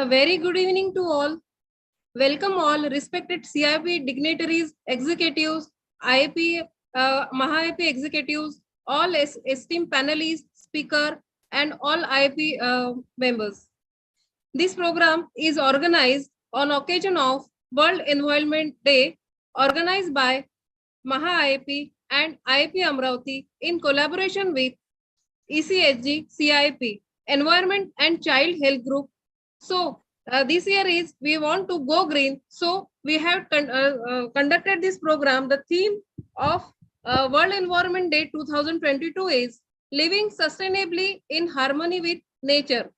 A very good evening to all. Welcome all respected CIP dignitaries, executives, IIP, Maha-IIP executives, all esteemed panelists, speaker, and all IIP members. This program is organized on occasion of World Environment Day, organized by Maha-IIP and IIP Amravati in collaboration with ECHG, CIP, Environment and Child Health Group. So this year is we want to go green. So we have conducted this program. The theme of World Environment Day 2022 is living sustainably in harmony with nature.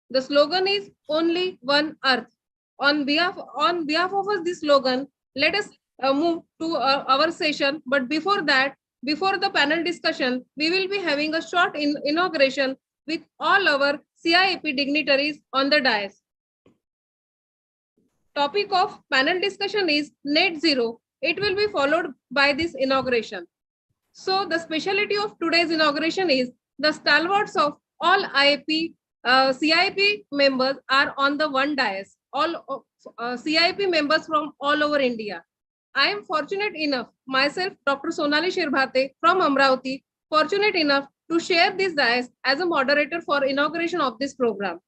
The slogan is only one earth. On behalf of us, this slogan, let us move to our session. But before that, before the panel discussion, we will be having a short inauguration with all our CIP dignitaries on the dais. Topic of panel discussion is net zero. It will be followed by this inauguration. So the specialty of today's inauguration is the stalwarts of all IIP CIP members are on the one dais. All CIP members from all over India. I am fortunate enough, myself, Dr. Sonali Shirbhate from Amravati, fortunate enough to share this dais as a moderator for inauguration of this program.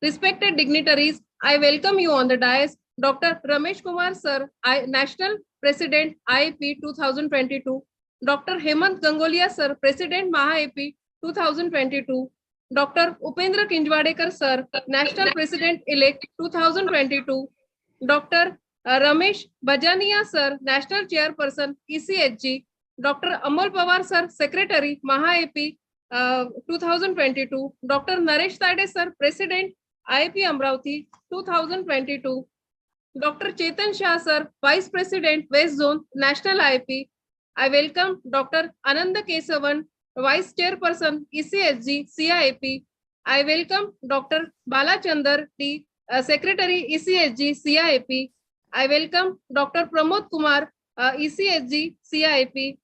Respected dignitaries, I welcome you on the dais, Dr. Ramesh Kumar Sir, National President IIP 2022, Dr. Hemant Gangolia Sir, President Maha-IIP 2022, Dr. Upendra Kinjwadekar Sir, National President-elect 2022, Dr. Ramesh Bajania Sir, National Chairperson ECHG, Dr. Amal Pawar Sir, Secretary Maha-IIP 2022, Dr. Naresh Tade Sir, President IIP Amravati 2022, Dr. Chetan Shah Sir, Vice President West Zone National IIP. I welcome Dr. Ananda Kesavan, Vice Chairperson ECHG CIP. I welcome Dr. Balachandar T, Secretary ECHG CIP. I welcome Dr. Pramod Kumar, ECHG CIP,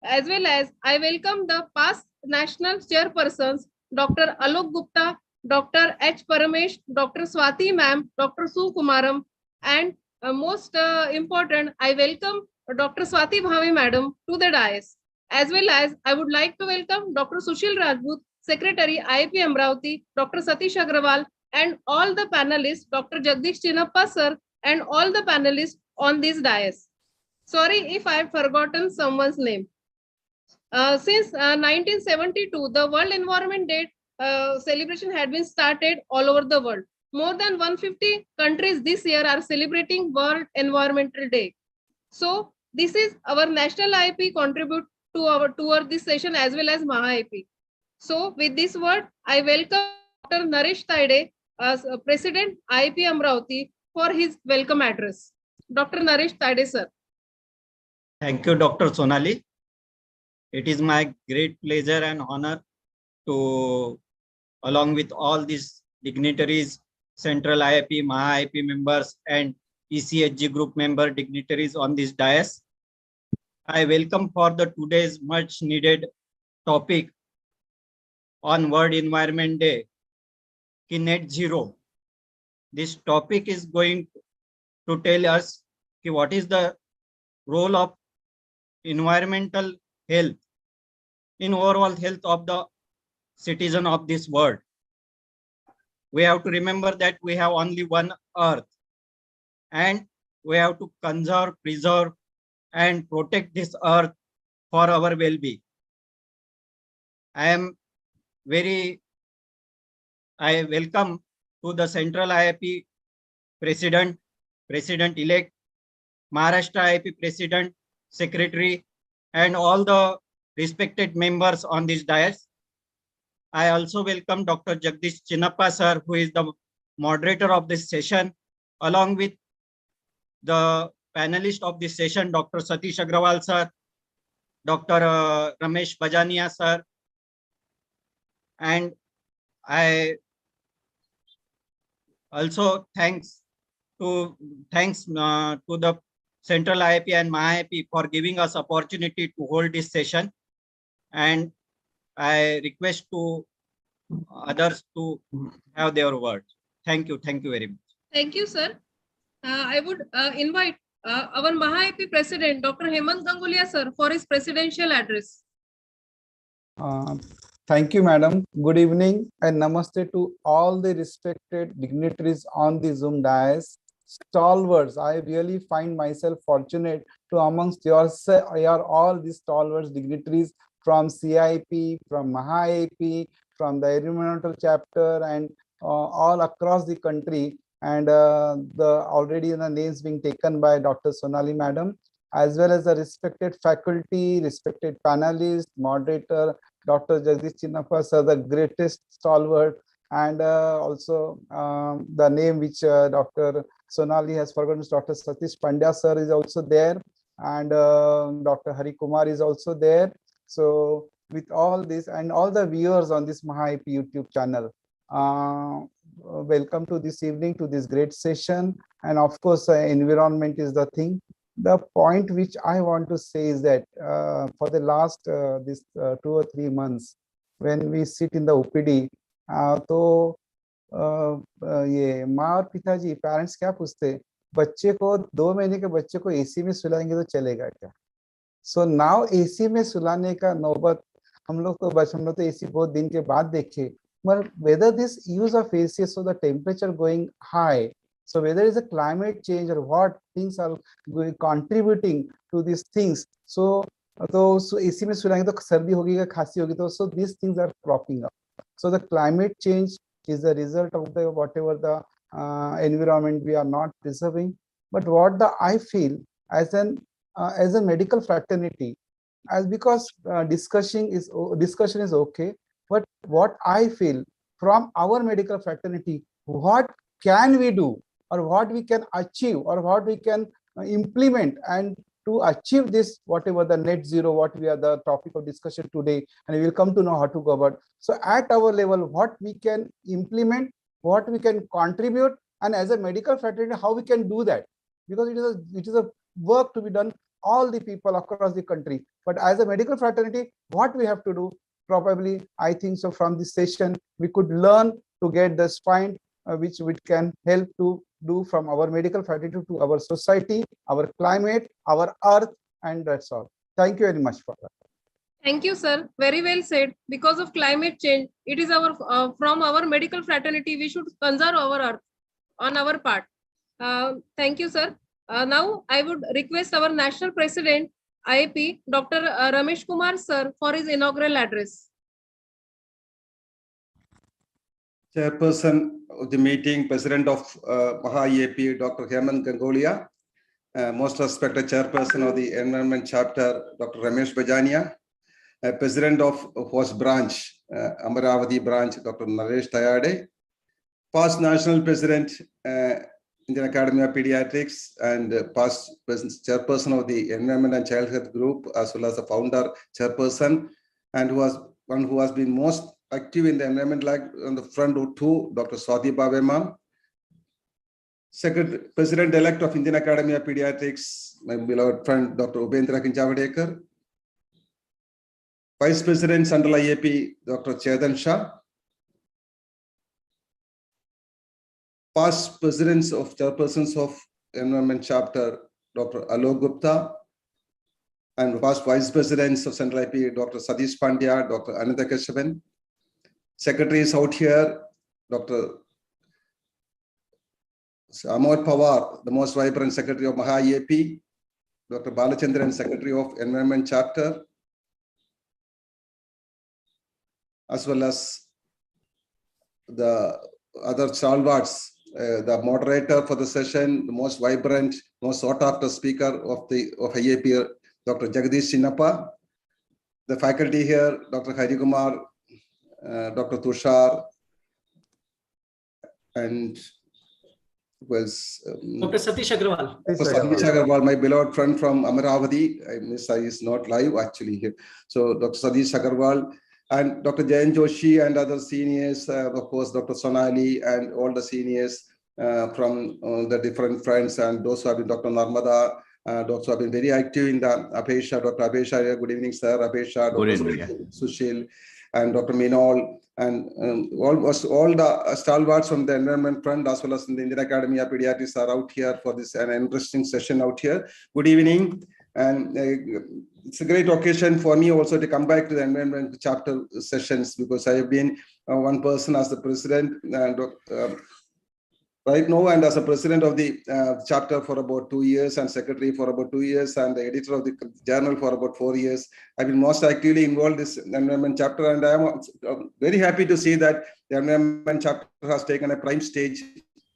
as well as I welcome the past national chairpersons, Dr. Alok Gupta, Dr. H. Paramesh, Dr. Swati Ma'am, Dr. Su Kumaram, and most important, I welcome Dr. Swati Bhave Madam to the dais. As well as I would like to welcome Dr. Sushil Rajput, Secretary IIP Amravati, Dr. Satish Agrawal, and all the panelists, Dr. Jagdish Chinappa Sir, and all the panelists on this dais. Sorry if I have forgotten someone's name. Since 1972, the World Environment Day celebration had been started all over the world. More than 150 countries this year are celebrating World Environmental Day. So this is our national IIP contribute to toward this session as well as Maha-IIP. So with this word, I welcome Dr. Naresh Tade, President IIP Amravati, for his welcome address. Dr. Naresh Tade, sir. Thank you, Dr. Sonali. It is my great pleasure and honor to, along with all these dignitaries, Central IIP, Maha-IIP members, and ECHG group member dignitaries on this dais. I welcome for the today's much needed topic on World Environment Day, net zero. This topic is going to tell us what is the role of environmental health in overall health of the citizen of this world. We have to remember that we have only one earth and we have to conserve, preserve, and protect this earth for our well-being. I welcome to the Central IIP President, President-elect, Maharashtra IIP President, Secretary, and all the respected members on this dais. I also welcome Dr. Jagdish Chinappa Sir, who is the moderator of this session, along with the panelist of this session, Dr. Satish Agrawal Sir, Dr. Ramesh Bajania Sir, and I also thanks to the Central IIP and Maha-IIP for giving us opportunity to hold this session, and I request to others to have their words. Thank you very much. Thank you, sir. I would invite our MAHA-AP President, Dr. Hemant Gangulia, sir, for his presidential address. Thank you, madam. Good evening and namaste to all the respected dignitaries on the Zoom dais. Stalwarts, I really find myself fortunate to amongst your all these stalwarts dignitaries from CIP, from MAHA-AP, from the environmental chapter, and all across the country. And already the names being taken by Dr. Sonali madam, as well as the respected faculty, respected panelists, moderator, Dr. Jagdish Chinnappa sir, the greatest stalwart, and also the name which Dr. Sonali has forgotten, Dr. Satish Pandya sir is also there, and Dr. Hari Kumar is also there. So with all this and all the viewers on this MAHA-AP YouTube channel, welcome to this evening to this great session. And of course, environment is the thing. The point which I want to say is that for the last 2 or 3 months, when we sit in the OPD, तो ये माँ और पिताजी parents क्या पूछते, बच्चे को 2 महीने के बच्चे को एसी में सुलाएंगे तो चलेगा क्या? सो नाउ एसी में सुलाने का नौबत हम लोग तो एसी बहुत दिन के बाद देखे, but whether this use of AC, so the temperature going high, so whether it's a climate change or what things are contributing to these things, so AC में सुलाएंगे तो सर्दी होगी या खांसी होगी, तो so these things are cropping up. So the climate change is the result of the whatever the environment we are not preserving. But what I feel as a medical fraternity, as because discussion is okay, but what I feel from our medical fraternity, what can we do or what we can achieve or what we can implement and to achieve this, whatever the net zero, what we are the topic of discussion today, and we will come to know how to go about. So at our level, what we can implement, what we can contribute, and as a medical fraternity, how we can do that, because it is a work to be done all the people across the country. But as a medical fraternity, what we have to do, probably I think so from this session we could learn to get this point which can help to do from our medical fraternity to our society, our climate, our earth, and that's all. Thank you very much for that. Thank you, sir. Very well said. Because of climate change, it is our from our medical fraternity, we should conserve our earth on our part. Thank you, sir. Now I would request our National President, IAP, Dr. Ramesh Kumar, sir, for his inaugural address. Chairperson of the meeting, President of MAHA-AP, Dr. Hemant Gangulia, most respected Chairperson of the Environment Chapter, Dr. Ramesh Bajania, President of host branch, Amaravati branch, Dr. Naresh Tayade, past National President, Indian Academy of Pediatrics, and past Chairperson of the Environment and Child Health Group, as well as the founder Chairperson, and who has been most active in the environment, like on the front too, Dr. Swati Bhavema, President-elect of Indian Academy of Pediatrics, my beloved friend, Dr. Ubendra Kinjavadekar, Vice President, Central IAP, Dr. Chetan Shah, past presidents of chairpersons of Environment Chapter, Dr. Alok Gupta, and past vice presidents of Central IAP, Dr. Satish Pandya, Dr. Anita Keshavan, secretaries out here, Dr. Amod Pawar, the most vibrant secretary of MAHA-AP, Dr. Balachandran, secretary of Environment Chapter, as well as the other stalwarts, the moderator for the session, the most vibrant, most sought after speaker of IAP, Dr. Jagdish Chinnappa, the faculty here, Dr. Hari Kumar, Dr. Tushar, and was Dr. Satish Agarwal. Satish Agarwal, my beloved friend from Amaravati. I is not live actually here. So Dr. Satish Agarwal and Dr. Jayan Joshi and other seniors, of course, Dr. Sonali and all the seniors from the different friends, and those who have been Dr. Narmada, those who have been very active in the Apesha, Dr. Apesha, good evening, sir. Apesha, Dr. Sushil, and Dr. Minol, and almost all the stalwarts from the environment front as well as in the Indian Academy of Pediatrics are out here for this an interesting session out here. Good evening, and it's a great occasion for me also to come back to the environment chapter sessions, because I have been one person as the president and right now, and as a president of the chapter for about 2 years, and secretary for about 2 years, and the editor of the journal for about 4 years. I've been most actively involved in this environment chapter, and I am very happy to see that the environment chapter has taken a prime stage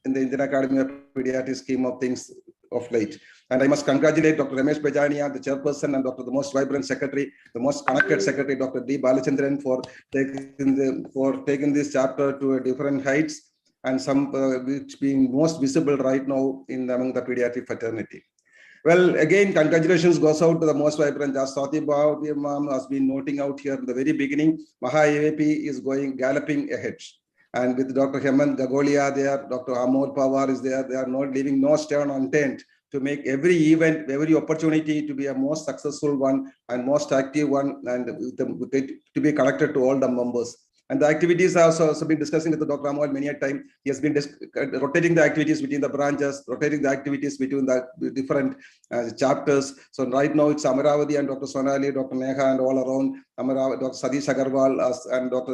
in the Indian Academy of Pediatrics scheme of things of late. And I must congratulate Dr. Ramesh Bajania, the chairperson, and Dr. the most vibrant secretary, the most connected secretary, Dr. D. Balachandran, for taking this chapter to a different heights, and some which being most visible right now among the pediatric fraternity. Well, again, congratulations goes out to the most vibrant, as Swati Bhavati ma'am has been noting out here in the very beginning. Maha IAP is going galloping ahead. And with Dr. Hemant Gagolia there, Dr. Amol Pawar is there, they are not leaving no stone unturned to make every event, every opportunity to be a most successful one and most active one, and to be connected to all the members. And the activities I also been discussing with Dr. Amol many a time. He has been rotating the activities between the branches, rotating the activities between the different chapters. So right now it's Amaravati and Dr. Sonali, Dr. Neha, and all around Amaravati, Dr. Sadish Agarwal and Dr.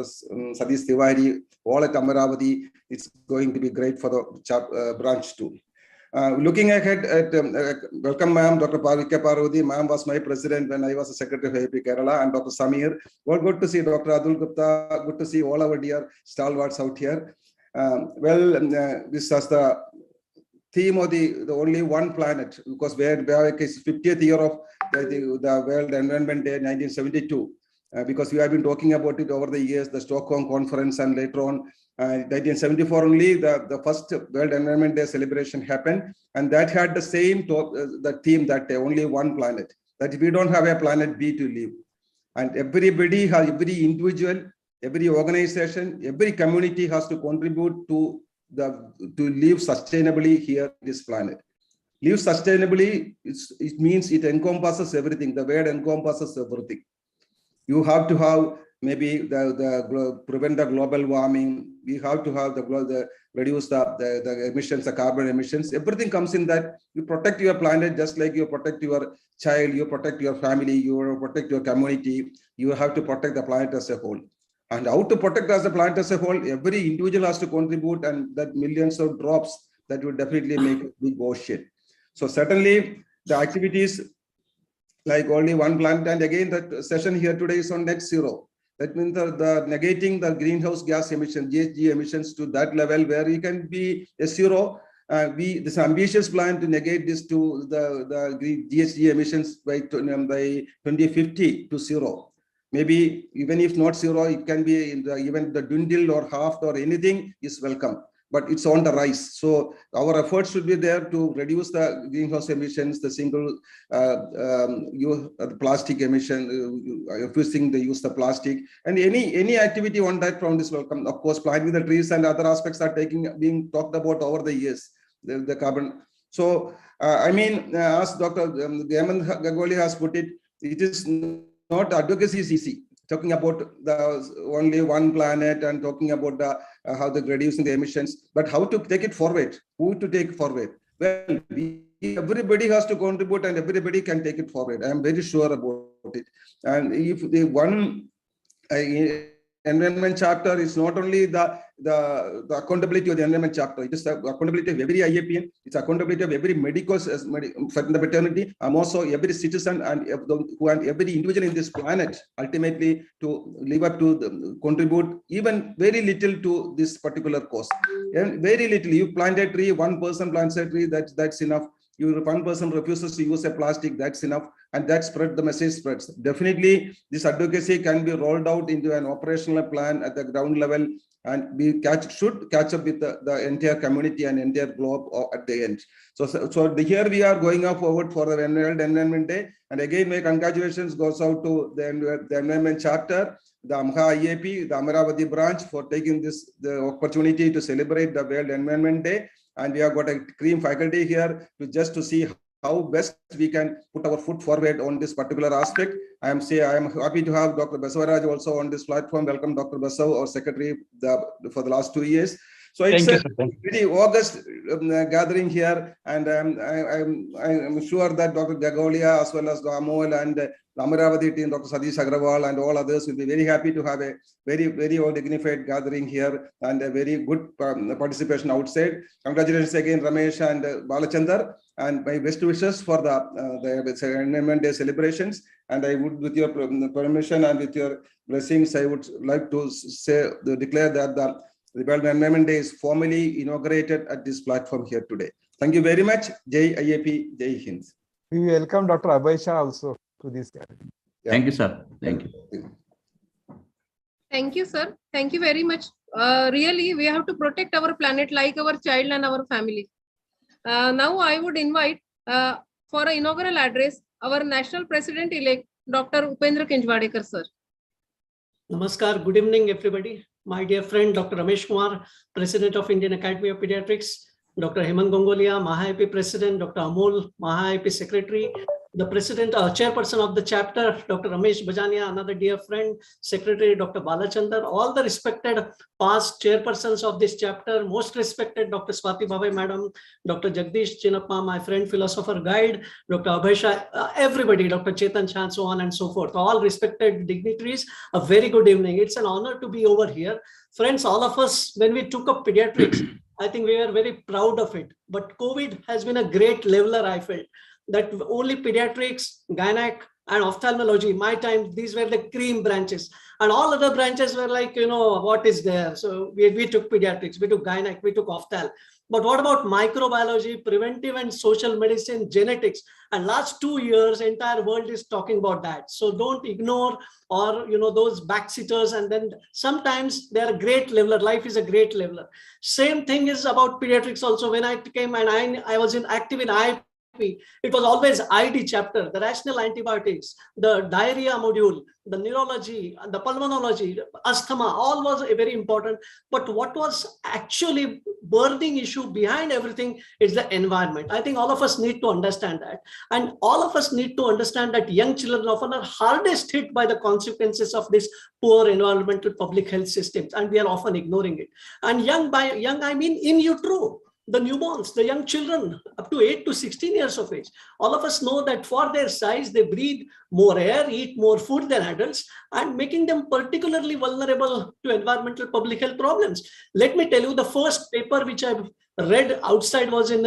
Sadish Tiwari, all at Amaravati. It's going to be great for the branch too. Looking ahead at welcome ma'am, Dr. Parvika Parvati. Ma'am was my president when I was a secretary of AP Kerala, and Dr. Samir. Well, good to see Dr. Adul Gupta. Good to see all our dear stalwarts out here. This is the theme of the only one planet, because where is 50th year of the World Environment Day 1972. Because we have been talking about it over the years, the Stockholm Conference, and later on 1974 only the first World Environment Day celebration happened, and that had the same the theme that only one planet, that we don't have a planet B to live. And everybody has, every individual, every organization, every community has to contribute to live sustainably here on this planet. Live sustainably, it means it encompasses everything. The word encompasses everything. You have to have maybe prevent the global warming. We have to have reduce the emissions, the carbon emissions. Everything comes in that. You protect your planet just like you protect your child, you protect your family, you protect your community. You have to protect the planet as a whole. And how to protect as the planet as a whole? Every individual has to contribute, and that millions of drops that will definitely make a big ocean. So certainly the activities like only one planet, and again the session here today is on net zero. That means the negating the greenhouse gas emissions, GHG emissions, to that level where you can be a zero. This ambitious plan to negate this to the GHG emissions by 2050 to zero. Maybe even if not zero, it can be even the dwindle or half or anything is welcome. But it's on the rise. So our efforts should be there to reduce the greenhouse emissions, the single plastic emission, refusing the use of plastic, and any activity on that front is welcome. Of course, planting the trees and other aspects are being talked about over the years, the carbon. So I mean, as Dr. Hemant Gagolia has put it, it is not, advocacy is easy. Talking about the only one planet and talking about how they're reducing the emissions, but how to take it forward, who to take forward? Well, everybody has to contribute and everybody can take it forward. I am very sure about it. And if the one environment chapter is not only the accountability of the environment chapter, it is the accountability of every IAPN, it's accountability of every medical fraternity, also every citizen and every individual in this planet, ultimately to live up to contribute even very little to this particular cause. And very little. You plant a tree, one person plants a tree, that's enough. One person refuses to use a plastic, that's enough. And that the message spreads. Definitely, this advocacy can be rolled out into an operational plan at the ground level, and we should catch up with the entire community and entire globe at the end. So here we are going forward for the World Environment Day. And again, my congratulations goes out to the Environment Chapter, the Maha IAP, the Amaravati branch for taking the opportunity to celebrate the World Environment Day. And we have got a cream faculty here to see how best we can put our foot forward on this particular aspect. I am happy to have Dr. Basavaraj also on this platform. Welcome, Dr. Basav, our secretary for the last 2 years. So it's a very August gathering here, and I'm sure that Dr. Gagolia as well as Amol and Amaravati team, Dr. Satish Agrawal and all others will be very happy to have a very well dignified gathering here and a very good participation outside. Congratulations again, Ramesh and Balachandar, and my best wishes for the Environment Day celebrations. And I would, with your permission and with your blessings, I would like to declare that the World Environment Day is formally inaugurated at this platform here today. Thank you very much. Jai IAP, Jai Hind. We welcome Dr. Abhay Shah also to this gathering. Yeah. Thank you, sir. Thank you. Thank you, sir. Thank you very much. Really, we have to protect our planet like our child and our family. Now I would invite for an inaugural address our National President-elect, Dr. Upendra Kinjwadekar, sir. Namaskar. Good evening, everybody. My dear friend, Dr. Ramesh Kumar, President of Indian Academy of Pediatrics, Dr. Hemant Gangolia, MAHA-IP President, Dr. Amol, MAHA-IP Secretary, the President, Chairperson of the chapter, Dr. Ramesh Bajania, another dear friend, Secretary, Dr. Balachandar, all the respected past chairpersons of this chapter, most respected Dr. Swati Babai Madam, Dr. Jagdish Chinappa, my friend, philosopher guide, Dr. Abhay Shah, everybody, Dr. Chetan Chan, so on and so forth, all respected dignitaries, a very good evening. It's an honor to be over here. Friends, all of us, when we took up pediatrics, I think we were very proud of it, but COVID has been a great leveler, I felt. That only pediatrics, gynec, and ophthalmology, my time, these were the cream branches. And all other branches were like, what is there? So we took pediatrics, we took gynec, we took ophthalm. But what about microbiology, preventive and social medicine, genetics? And last 2 years, entire world is talking about that. So don't ignore or, those backseaters. And then sometimes they're a great leveler. Life is a great leveler. Same thing is about pediatrics also. When I came and I was active in IIP, it was always ID chapter, the rational antibiotics, the diarrhea module, the neurology, the pulmonology, asthma, all was very important. But what was actually burning issue behind everything is the environment. I think all of us need to understand that. And all of us need to understand that young children often are hardest hit by the consequences of this poor environmental public health systems. And we are often ignoring it. And young, by young, I mean in utero. The newborns, the young children up to 8 to 16 years of age. All of us know that for their size, they breathe more air, eat more food than adults, and making them particularly vulnerable to environmental public health problems. Let me tell you, the first paper which I've read outside was in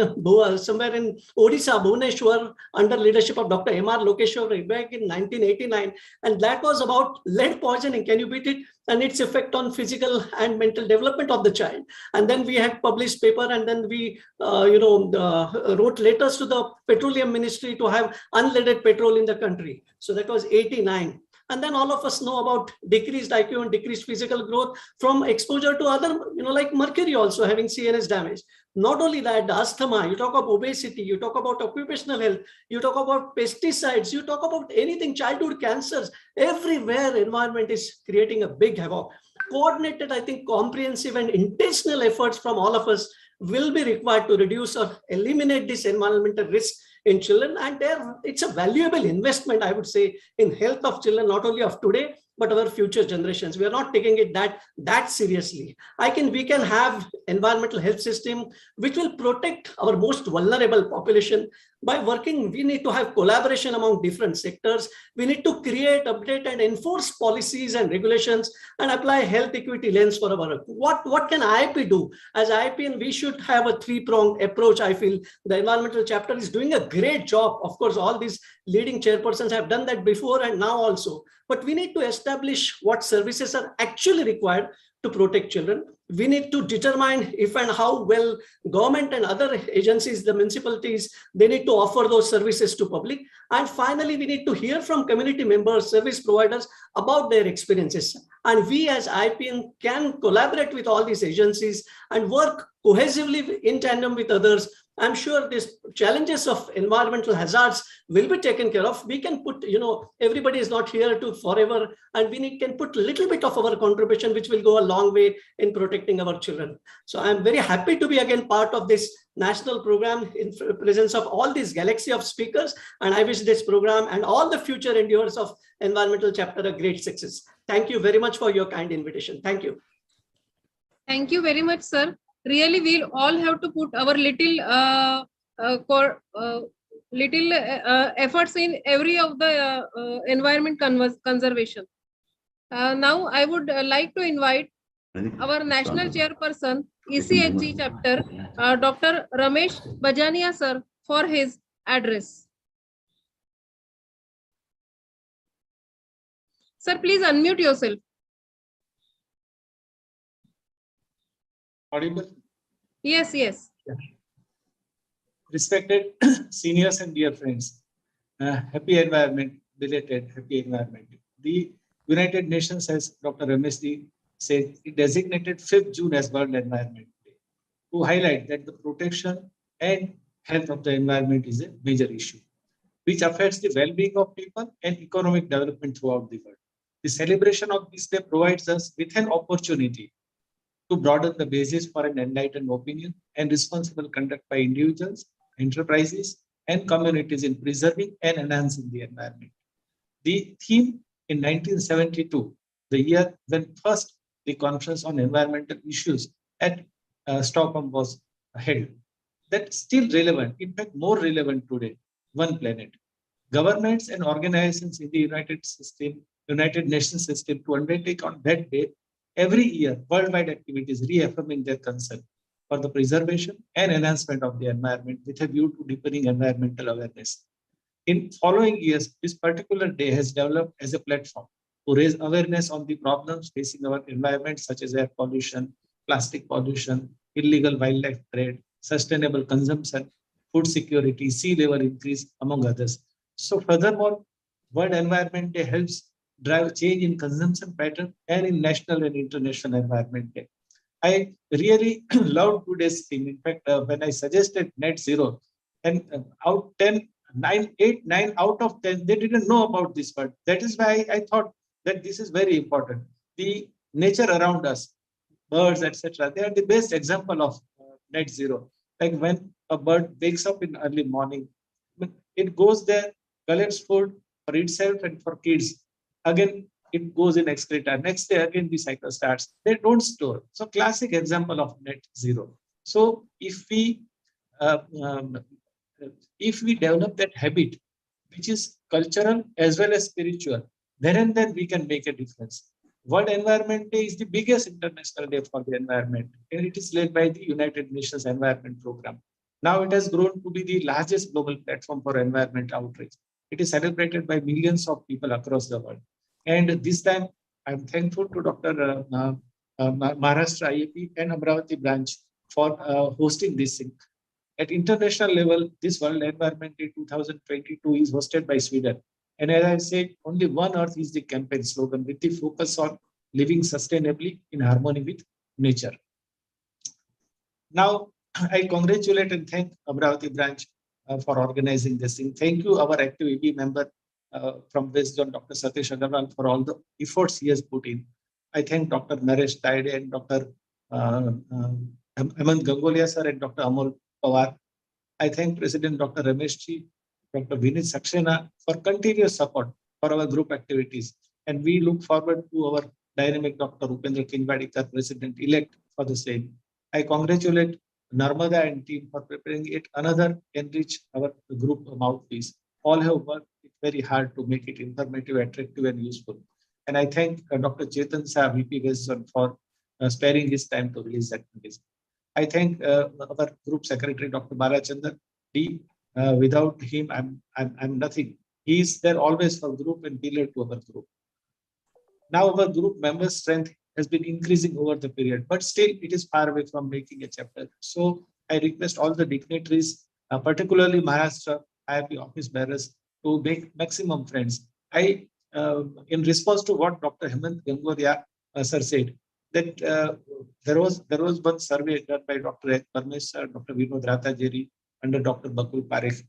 somewhere in Odisha, Bhubaneswar, under leadership of Dr. M.R. Lokeshwar back in 1989. And that was about lead poisoning. Can you beat it? And its effect on physical and mental development of the child. And then we had published paper, and then we wrote letters to the Petroleum Ministry to have unleaded petrol in the country. So that was 89. And then all of us know about decreased IQ and decreased physical growth from exposure to other, like mercury also having CNS damage. Not only that, the asthma, you talk about obesity, you talk about occupational health, you talk about pesticides, you talk about anything, childhood cancers, everywhere environment is creating a big havoc. Coordinated, I think, comprehensive and intentional efforts from all of us will be required to reduce or eliminate this environmental risk in children. And it's a valuable investment, I would say, in health of children, not only of today, but our future generations. We are not taking it that seriously. We can have environmental health system which will protect our most vulnerable population. By working, we need to have collaboration among different sectors. We need to create, update, and enforce policies and regulations and apply health equity lens for our work. What can IIP do? As IIP, we should have a three-pronged approach. I feel the environmental chapter is doing a great job. Of course, all these leading chairpersons have done that before and now also. But we need to establish what services are actually required to protect children. We need to determine if and how well government and other agencies, the municipalities, they need to offer those services to public. And finally, we need to hear from community members, service providers about their experiences. And we as IPN can collaborate with all these agencies and work cohesively in tandem with others I'm sure these challenges of environmental hazards will be taken care of. We can put, everybody is not here to forever, and we can put a little bit of our contribution, which will go a long way in protecting our children. So I'm very happy to be again part of this national program in presence of all this galaxy of speakers. And I wish this program and all the future endeavors of environmental chapter a great success. Thank you very much for your kind invitation. Thank you. Thank you very much, sir. Really, we'll all have to put our little efforts in every of the environment conservation. Now, I would like to invite our national chairperson, ECHG chapter, Dr. Ramesh Bajania, sir, for his address. Sir, please unmute yourself. Audible? Yes, yes. Respected seniors and dear friends, happy environment, belated happy environment. The United Nations, as Dr. Ramesh said, it designated 5th June as World Environment Day to highlight that the protection and health of the environment is a major issue, which affects the well-being of people and economic development throughout the world. The celebration of this day provides us with an opportunity to broaden the basis for an enlightened opinion and responsible conduct by individuals, enterprises, and communities in preserving and enhancing the environment. The theme in 1972, the year when first the Conference on Environmental Issues at Stockholm was held, that's still relevant, in fact, more relevant today, one planet. Governments and organizations in the United Nations system to undertake on that day every year worldwide activities reaffirming their concern for the preservation and enhancement of the environment with a view to deepening environmental awareness. In following years, this particular day has developed as a platform to raise awareness on the problems facing our environment, such as air pollution, plastic pollution, illegal wildlife trade, sustainable consumption, food security, sea level increase, among others. So furthermore, World Environment Day helps drive change in consumption pattern and in national and international environment day. I really loved today's theme. In fact, when I suggested net zero, and out 9 out of 10, they didn't know about this word. That is why I thought that this is very important. The nature around us, birds, etc., they are the best example of net zero. Like when a bird wakes up in early morning, it goes there, collects food for itself and for kids. Again, it goes in excreta. Next day, again, the cycle starts. They don't store. So classic example of net zero. So if we develop that habit, which is cultural as well as spiritual, then we can make a difference. World Environment Day is the biggest international day for the environment, and it is led by the United Nations Environment Program. Now it has grown to be the largest global platform for environment outreach. It is celebrated by millions of people across the world. And this time, I'm thankful to Dr. Maharashtra IAP and Amravati branch for hosting this thing. At international level, this World Environment Day 2022 is hosted by Sweden. And as I said, only One Earth is the campaign slogan with the focus on living sustainably in harmony with nature. Now, I congratulate and thank Amravati branch for organizing this thing. Thank you, our active EB member from West Zone, Dr. Satish Agarwal, for all the efforts he has put in. I thank Dr. Naresh Taide and Dr. Hemant Gangolia sir and Dr. Amol Pawar. I thank President Dr. Rameshji, Dr. Vinit Saxena for continuous support for our group activities. And we look forward to our dynamic Dr. Upendra Kingbadikar, President-elect, for the same. I congratulate Narmada and team for preparing yet another enrich our group mouthpiece. All have worked very hard to make it informative, attractive, and useful. And I thank Dr. Chetan Shah, VP West Zone, for sparing his time to release that notice. I thank our group secretary, Dr. Balachandran D. Without him, I'm nothing. He is there always for group and pillar to our group. Now our group member strength has been increasing over the period, but still it is far away from making a chapter. So I request all the dignitaries, particularly Maharashtra IIP office bearers, to make maximum friends. In response to what Dr. Hemant Gangolia sir said, that there was one survey done by Dr. Parmesh sir, Dr. Vinod Ratajeri, under Dr. Bakul Parekh.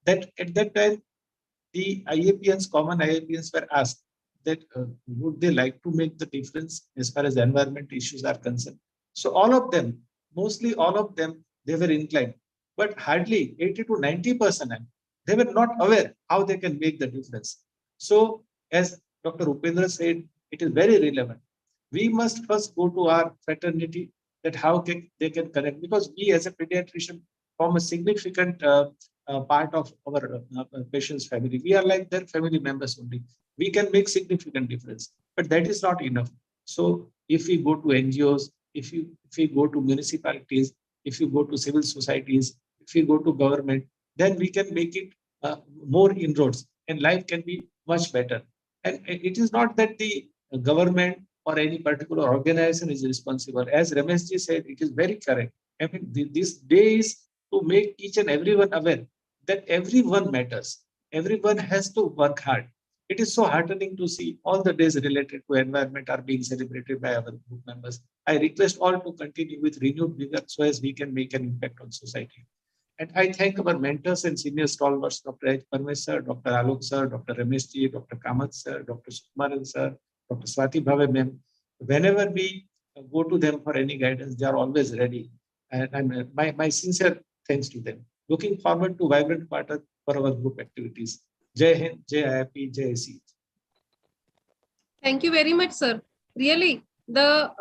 That at that time, the IAPNs, common IAPNs were asked that would they like to make the difference as far as environment issues are concerned. So all of them, mostly all of them, they were inclined, but hardly 80 to 90%, they were not aware how they can make the difference. So as Dr. Upendra said, it is very relevant. We must first go to our fraternity that how they can connect, because we as a pediatrician form a significant part of our patient's family. We are like their family members only. We can make significant difference, but that is not enough. So if we go to NGOs, if we go to municipalities, if you go to civil societies, if you go to government, then we can make it more inroads and life can be much better. And it is not that the government or any particular organization is responsible. As Rameshji said, it is very correct. I mean, this day is to make each and everyone aware that everyone matters. Everyone has to work hard. It is so heartening to see all the days related to environment are being celebrated by our group members. I request all to continue with renewed vigor so as we can make an impact on society. And I thank our mentors and senior stalwarts, Dr. H. Parmesh sir, Dr. Alok sir, Dr. Rameshji, Dr. Kamath sir, Dr. Sukumaran sir, Dr. Swati Bhave ma'am. Whenever we go to them for any guidance, they are always ready. And my sincere thanks to them. Looking forward to vibrant quarter for our group activities. Jai Hind, Jai IIP, Jai AC. Thank you very much, sir. Really, the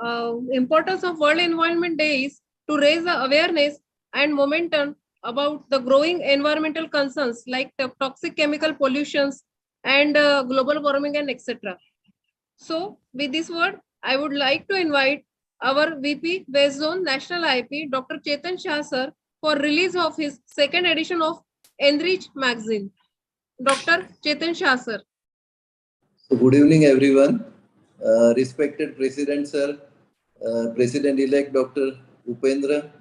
importance of World Environment Day is to raise the awareness and momentum about the growing environmental concerns like the toxic chemical pollutions and global warming and etc. So with this word, I would like to invite our VP West Zone National IP, Dr. Chetan Shah sir, for release of his second edition of Enrich magazine. Dr. Chetan Shah sir. So good evening, everyone. Respected President sir, President-elect Dr. Upendra,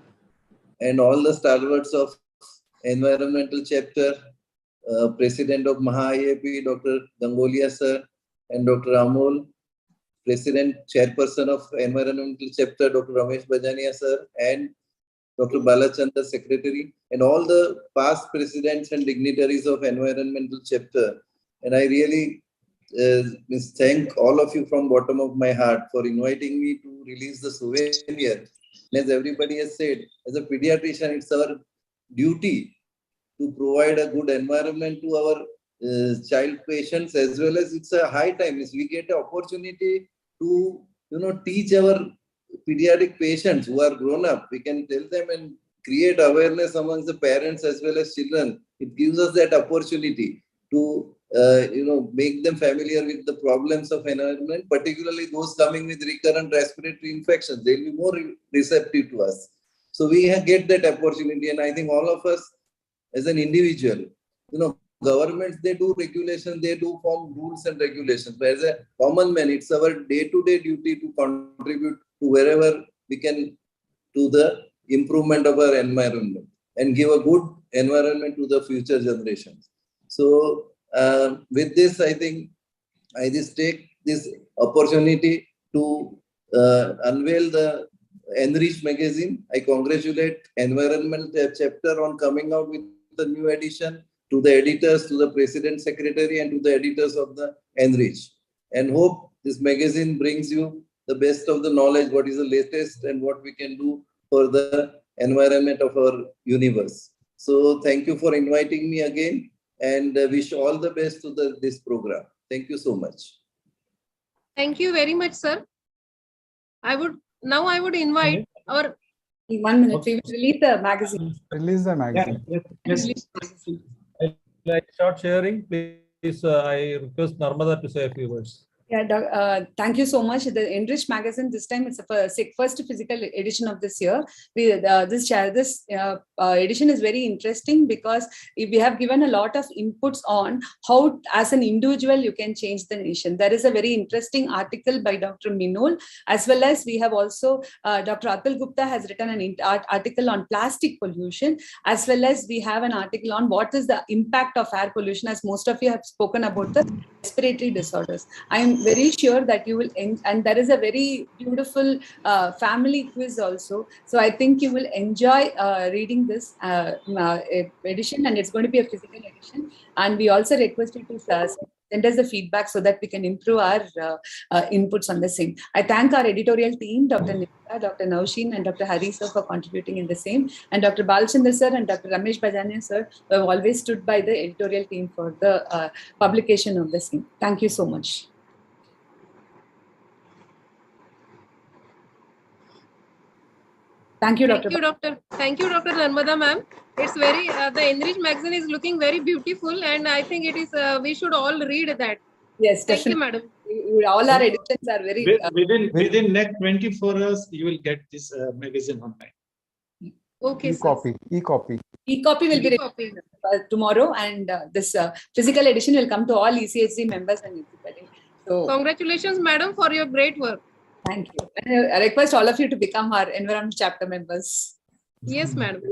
and all the stalwarts of environmental chapter, President of Maha-IAP, Dr. Gangolia sir, and Dr. Amol, President, Chairperson of Environmental Chapter, Dr. Ramesh Bajania sir, and Dr. Balachandra, Secretary, and all the past presidents and dignitaries of Environmental Chapter. And I really thank all of you from bottom of my heart for inviting me to release the souvenir. As everybody has said, as a pediatrician, it's our duty to provide a good environment to our child patients, as well as it's a high time. We get an opportunity to teach our pediatric patients who are grown up. We can tell them and create awareness amongst the parents as well as children. It gives us that opportunity to make them familiar with the problems of environment, particularly those coming with recurrent respiratory infections. They'll be more receptive to us. So we get that opportunity, and I think all of us as an individual, governments, they do regulation, they do form rules and regulations. But as a common man, it's our day-to-day duty to contribute to wherever we can to the improvement of our environment and give a good environment to the future generations. So with this, I think I just take this opportunity to unveil the Enrich magazine. I congratulate Environment Chapter on coming out with the new edition, to the editors, to the President, Secretary, and to the editors of the Enrich. And hope this magazine brings you the best of the knowledge, what is the latest and what we can do for the environment of our universe. So thank you for inviting me again, and wish all the best to this program. Thank you so much. Thank you very much, sir. I would invite our... 1 minute, we will release the magazine. Release the magazine. Yes. Like start sharing, please. I request Narmada to say a few words. Yeah, thank you so much. The Enrich magazine, this time it's the first physical edition of this year. This edition is very interesting because we have given a lot of inputs on how, as an individual, you can change the nation. There is a very interesting article by Dr. Minol, as well as we have also, Dr. Atul Gupta has written an article on plastic pollution, as well as we have an article on what is the impact of air pollution, as most of you have spoken about the respiratory disorders. I am I'm very sure that you will, and there is a very beautiful family quiz also. So I think you will enjoy reading this edition, and it's going to be a physical edition. And we also request you to send us the feedback so that we can improve our inputs on the same. I thank our editorial team, Dr. Nita, Dr. Naushin, and Dr. Hari sir for contributing in the same, and Dr. Balchandra sir and Dr. Ramesh Bajania sir who have always stood by the editorial team for the publication of the same. Thank you so much. Thank you, Dr. Thank you, Dr. Narmada ma'am. It's very, the Enrich magazine is looking very beautiful, and I think it is, we should all read that. Yes, Thank you, definitely. madam. All our editions are very. Within next 24 hours, you will get this magazine online. Okay, sir. E-copy. E-copy will be E-copy. tomorrow, and this physical edition will come to all ECHD members and everybody. So, Congratulations, madam, for your great work. thank you. And I request all of you to become our environment chapter members. Yes, madam.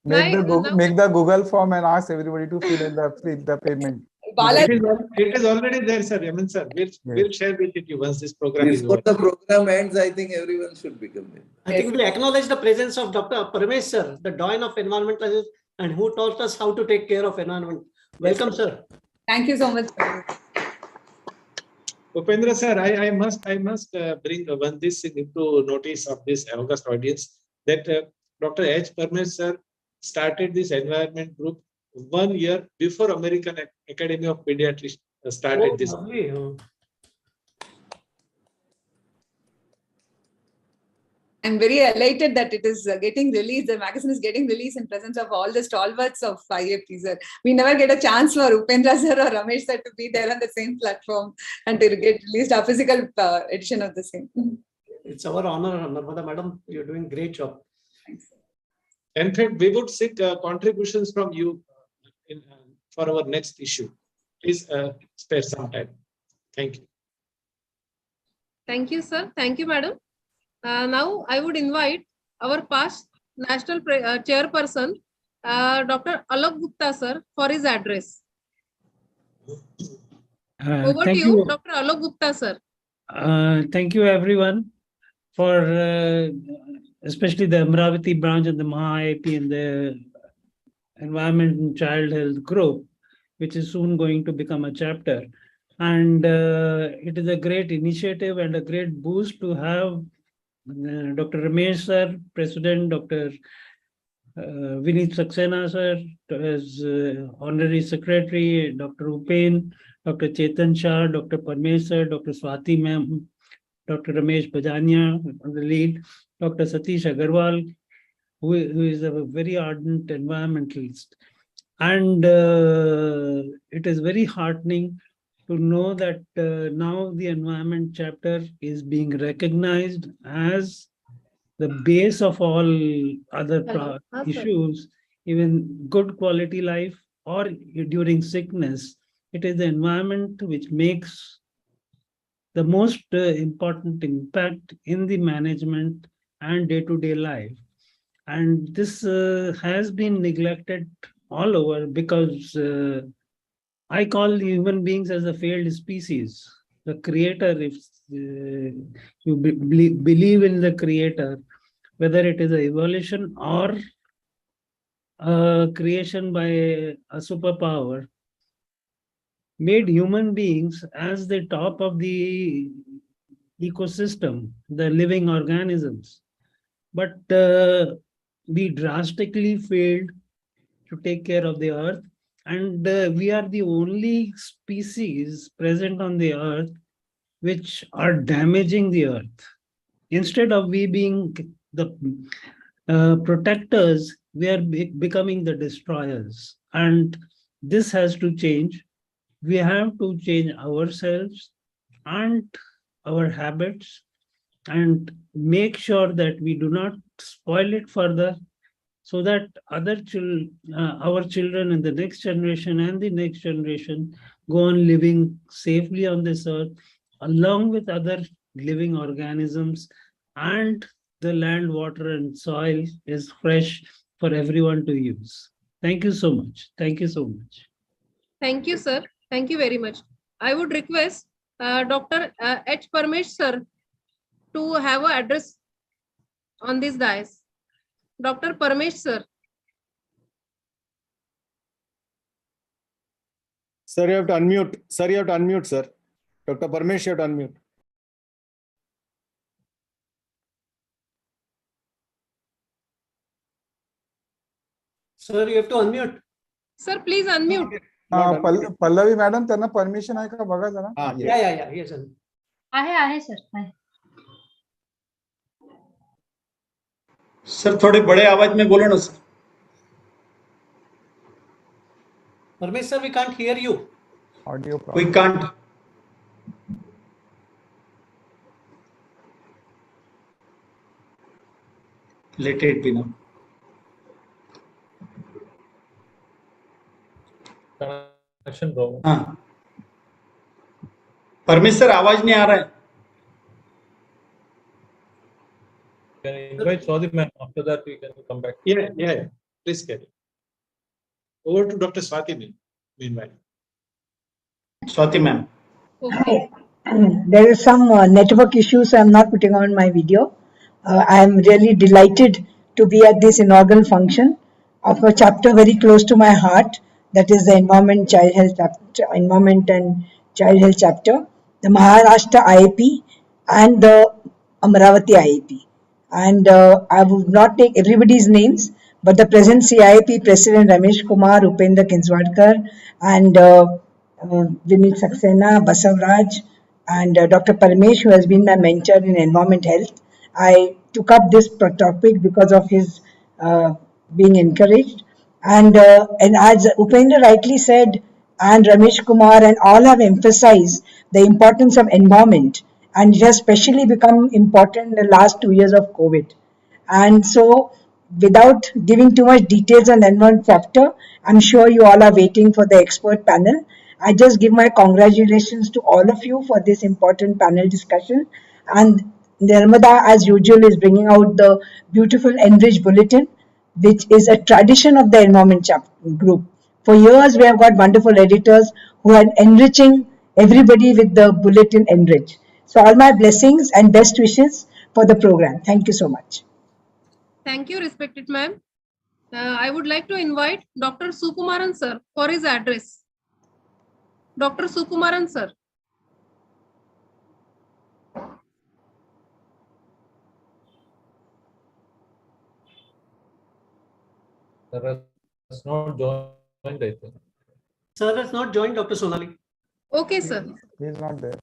Make Now- the Google form and ask everybody to fill in the payment. Bala, It is already there, sir. Yaman sir, we'll share with you once this program is Before over. the program ends, I think everyone should become member. I think we acknowledge the presence of Dr. Paramesh sir, the Doyen of Environmentalism, and who taught us how to take care of environment. Welcome, sir. thank you so much. Upendra sir, I must bring this thing into notice of this August audience that Dr. H. Paramesh sir started this environment group 1 year before American Academy of Pediatrics started this. Lovely. I'm very elated that it is getting released. The magazine is getting released in presence of all the stalwarts of IAP, sir. We never get a chance for Upendra sir or Ramesh sir to be there on the same platform and to get released a physical edition of the same. It's our honor, Narmada madam. You're doing great job. Thanks. In fact, we would seek contributions from you for our next issue. Please spare some time. Thank you. Thank you, sir. Thank you, madam. Now I would invite our past national chairperson, Dr. Alok Gupta, sir, for his address. Over to you, Dr. Alok Gupta, sir. Thank you, everyone, for especially the Amravati branch and the Maha-IAP and the Environment and Child Health Group, which is soon going to become a chapter. And it is a great initiative and a great boost to have Dr. Ramesh sir, President, Dr. Vineet Saxena sir, as Honorary Secretary, Dr. Upen, Dr. Chetan Shah, Dr. Paramesh sir, Dr. Swati ma'am, Dr. Ramesh Bajania on the lead, Dr. Satish Agarwal, who is a very ardent environmentalist. And it is very heartening to know that now the environment chapter is being recognized as the base of all other issues, even good quality life or during sickness. It is the environment which makes the most important impact in the management and day-to-day life. And this has been neglected all over because I call human beings as a failed species. The creator, if you believe in the creator, whether it is an evolution or a creation by a superpower, made human beings as the top of the ecosystem, the living organisms. But we drastically failed to take care of the earth. And we are the only species present on the earth which are damaging the earth. Instead of we being the protectors, we are becoming the destroyers. And this has to change. We have to change ourselves and our habits and make sure that we do not spoil it further, so that other our children in the next generation and the next generation go on living safely on this earth, along with other living organisms, and the land, water, and soil is fresh for everyone to use. Thank you so much. Thank you so much. Thank you, sir. Thank you very much. I would request Dr. H. Parmesh sir to have an address on this dais. Dr. Parmesh sir. Sir, you have to unmute. Sir, you have to unmute, sir. Dr. Parmesh, you have to unmute. Sir, you have to unmute. Sir, please unmute. Pallavi madam त्यांना permission आहे का बघा जरा. Yeah. Yes, sir. आहे sir आहे. Sir थोड़े बड़े आवाज में बोलो ना sir. Parmesh sir, we can't hear you. Audio We problem. can't. Let it be now. Connection problem. हाँ. परमेश सर आवाज नहीं आ रहा है. Can invite Swati ma'am. After that, we can come back. Yeah. Please carry. Over to Dr. Swati meanwhile. Swati ma'am. Okay. There is some network issues, so I'm not putting on my video. I am really delighted to be at this inaugural function of a chapter very close to my heart, that is the Environment, Child Health chapter, Environment and Child Health chapter, the Maharashtra IAP and the Amravati IAP. And I would not take everybody's names, but the present CIP President Ramesh Kumar, Upendra Kinswadkar, and Vinit Saxena, Basavraj, and Dr. Parmesh, who has been my mentor in environment health. I took up this topic because of his being encouraged. And as Upendra rightly said, and Ramesh Kumar and all have emphasized the importance of environment. And it has especially become important in the last 2 years of COVID. And so, without giving too much details on the environment chapter, I'm sure you all are waiting for the expert panel. I just give my congratulations to all of you for this important panel discussion. And Nirmada, as usual, is bringing out the beautiful Enrich Bulletin, which is a tradition of the environment group. For years, we have got wonderful editors who are enriching everybody with the bulletin Enrich. So all my blessings and best wishes for the program. Thank you so much. Thank you, respected ma'am. I would like to invite Dr. Sukumaran sir for his address. Dr. Sukumaran sir. Sir has not joined, I think. Sir has not joined, Dr. Sonali. Okay, sir. He is not there.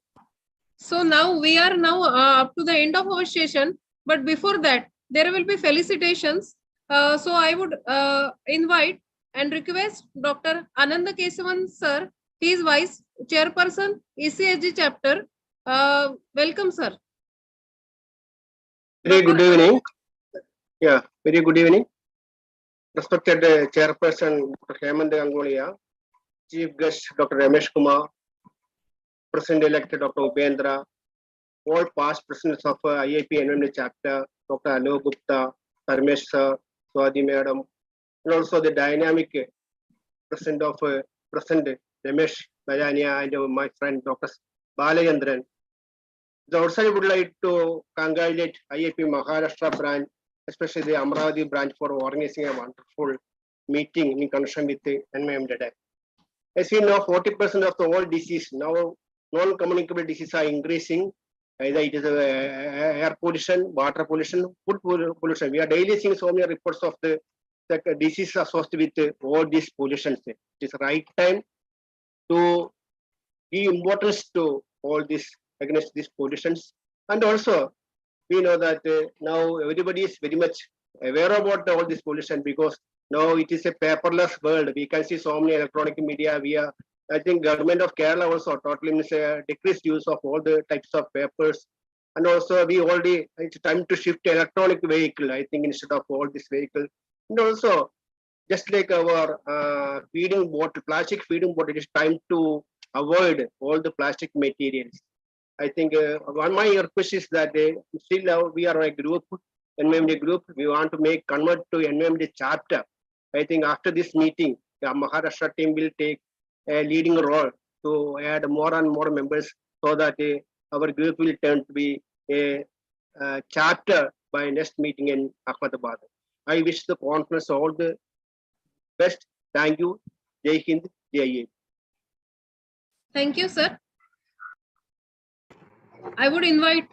So now we are up to the end of our session. But before that, there will be felicitations. So I would invite and request Dr. Ananda Kesavan sir. He is Vice Chairperson, ECSG chapter. Welcome, sir. Very good evening. Yeah, very good evening. Respected Chairperson, Dr. Hemant Gangulia, Chief Guest, Dr. Ramesh Kumar, President-elect Dr. Upendra, all past presidents of IAP NMD chapter, Dr. Alok Gupta, Parmesh sir, Swati madam, and also the dynamic president of President Ramesh Bajania and my friend Dr. Balayandran. Also, I would like to congratulate IAP Maharashtra branch, especially the Amravati branch, for organizing a wonderful meeting in connection with the NMD. As we know, 40% of the all disease now, non-communicable diseases are increasing. Either it is air pollution, water pollution, food pollution. We are daily seeing so many reports of the diseases associated with all these pollutions. It is the right time to give importance to all this against these pollutions. And also, we know that now everybody is very much aware about all this pollution, because now it is a paperless world. We can see so many electronic media. I think government of Kerala also totally decreased use of all the types of papers. And also it's time to shift to electronic vehicle, I think, instead of all this vehicle. And also, just like our feeding bottle, plastic feeding bottle, it is time to avoid all the plastic materials. I think one of my request is that still now we are a group, NMD group, we want to convert to NMD chapter. I think after this meeting, the Maharashtra team will take a leading role to add more and more members so that our group will turn to be a chapter by next meeting in Ahmedabad. I wish the conference all the best. Thank you. Jai Hind, Jai Hind. Thank you, sir. I would invite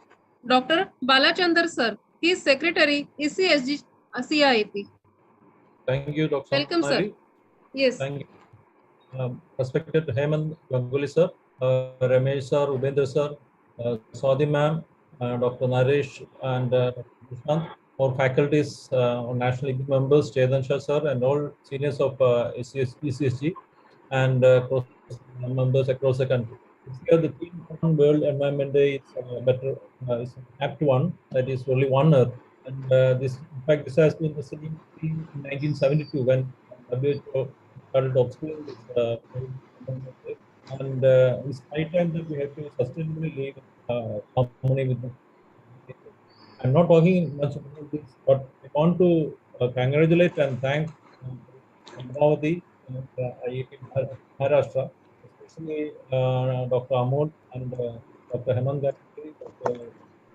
Dr. Balachandar, sir. He is Secretary, ECSG CIP. Thank you, Dr. Welcome, sir. Sonali. Yes. Thank you. Respected Hemant Ganguly, sir, Ramesh, sir, Ubendra, sir, Swati, ma'am, Dr. Naresh, and Prashant, our faculties, our National League members, Chetan Shah, sir, and all seniors of ECSG, and members across the country. This year, the theme on World Environment Day is Act 1, that is only one Earth. And this, in fact, this has been the same theme in 1972 when WHO started observing this. And it's high time that we have to sustainably live harmony with the. I'm not talking much about this, but I want to congratulate and thank Amravati and IIT Maharashtra, especially Dr. Amol and Dr. Hemant Ganguly, Dr.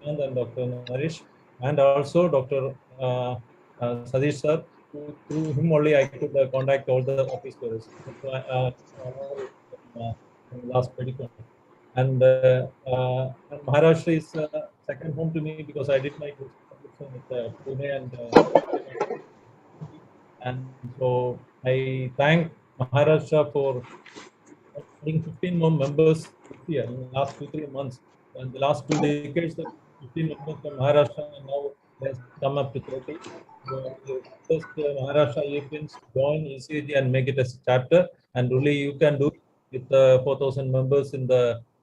Anand and Dr. Naresh, and also Dr. Sadish sir. Through him only I could contact all the officers. Last medical. And Maharashtra is second home to me because I did my with Pune and so I thank Maharashtra for adding 15 more members here in the last 2-3 months. And the last 2 decades, the 15 members from Maharashtra and now has come up to 30. So first Maharashtra Europeans join ECG and make it as a chapter, and really you can do it with 4,000 members in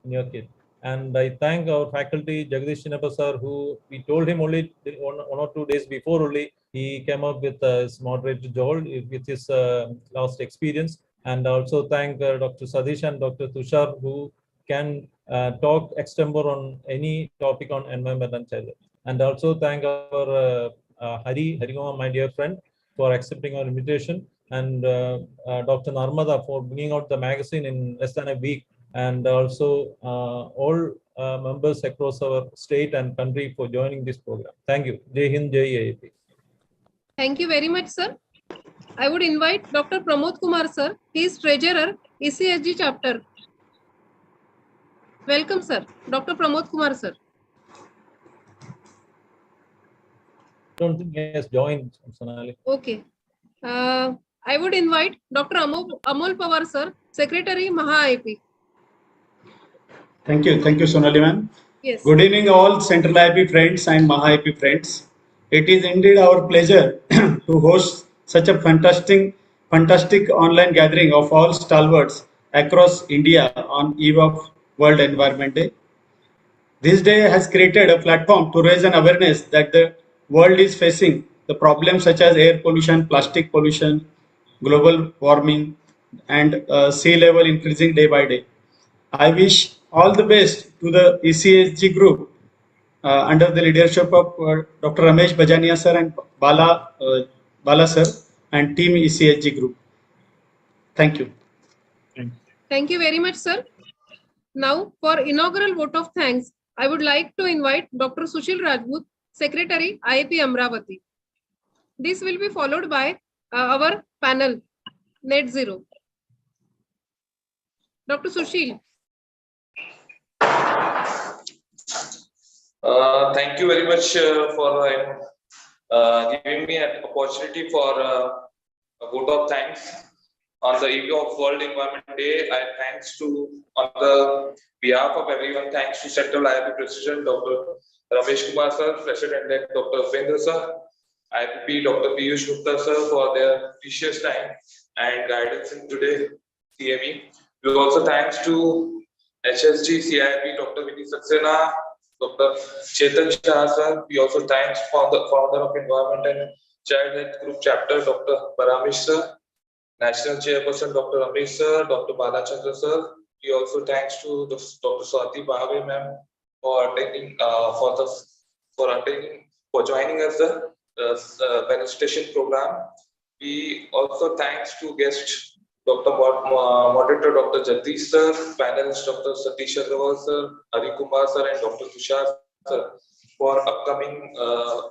your kit. And I thank our faculty, Jagdish Chinappa sir, who we told him only 1 or 2 days before only he came up with his moderator Joel with his last experience. And also thank Dr. Sadish and Dr. Tushar, who can talk extempore on any topic on environment and childhood. And also thank our Harigoma, my dear friend, for accepting our invitation, and Dr. Narmada for bringing out the magazine in less than a week, and also all members across our state and country for joining this program. Thank you. Jai Hind, Jai IIT. Thank you very much, sir. I would invite Dr. Pramod Kumar, sir. He is Treasurer, ECSG chapter. Welcome, sir. Dr. Pramod Kumar, sir. I don't think he has joined, Sonali. Okay. I would invite Dr. Amol Pawar, sir, Secretary, Maha-IP. Thank you, Sonali ma'am. Yes. Good evening, all Central IP friends and Maha-IP friends. It is indeed our pleasure to host such a fantastic online gathering of all stalwarts across India on eve of World Environment Day. This day has created a platform to raise an awareness that the world is facing the problems such as air pollution, plastic pollution, global warming, and sea level increasing day by day. I wish all the best to the ECSG group under the leadership of Dr. Ramesh Bajania sir and Bala sir and team ECSG group. Thank you. Thank you very much, sir. Now, for inaugural vote of thanks, I would like to invite Dr. Sushil Rajput, Secretary, IIP Amravati. This will be followed by our panel, Net Zero. Dr. Sushil. Thank you very much for giving me an opportunity for a vote of thanks. On the eve of World Environment Day, I thanks to, on the behalf of everyone, thanks to Central IIP President Dr. Ramesh Kumar sir, President-elect Dr. Upendra sir, IIP Dr. Piyush Gupta sir for their precious time and guidance in today's CME. We also thanks to HSG CIP Dr. Vinny Saxena, Dr. Chetan Shah sir. We also thanks founder of Environment and Child Health Group Chapter Dr. Paramish sir, National Chairperson Dr. Ramesh sir, Dr. Balachandra sir. We also thanks to Dr. Swati Bahave ma'am for attending for joining us the penetration program. We also thanks to guest Moderator Dr. Jagdish sir, panelist Dr. Satish Agrawal sir, Hari Kumar sir, and Dr. Tushar sir for upcoming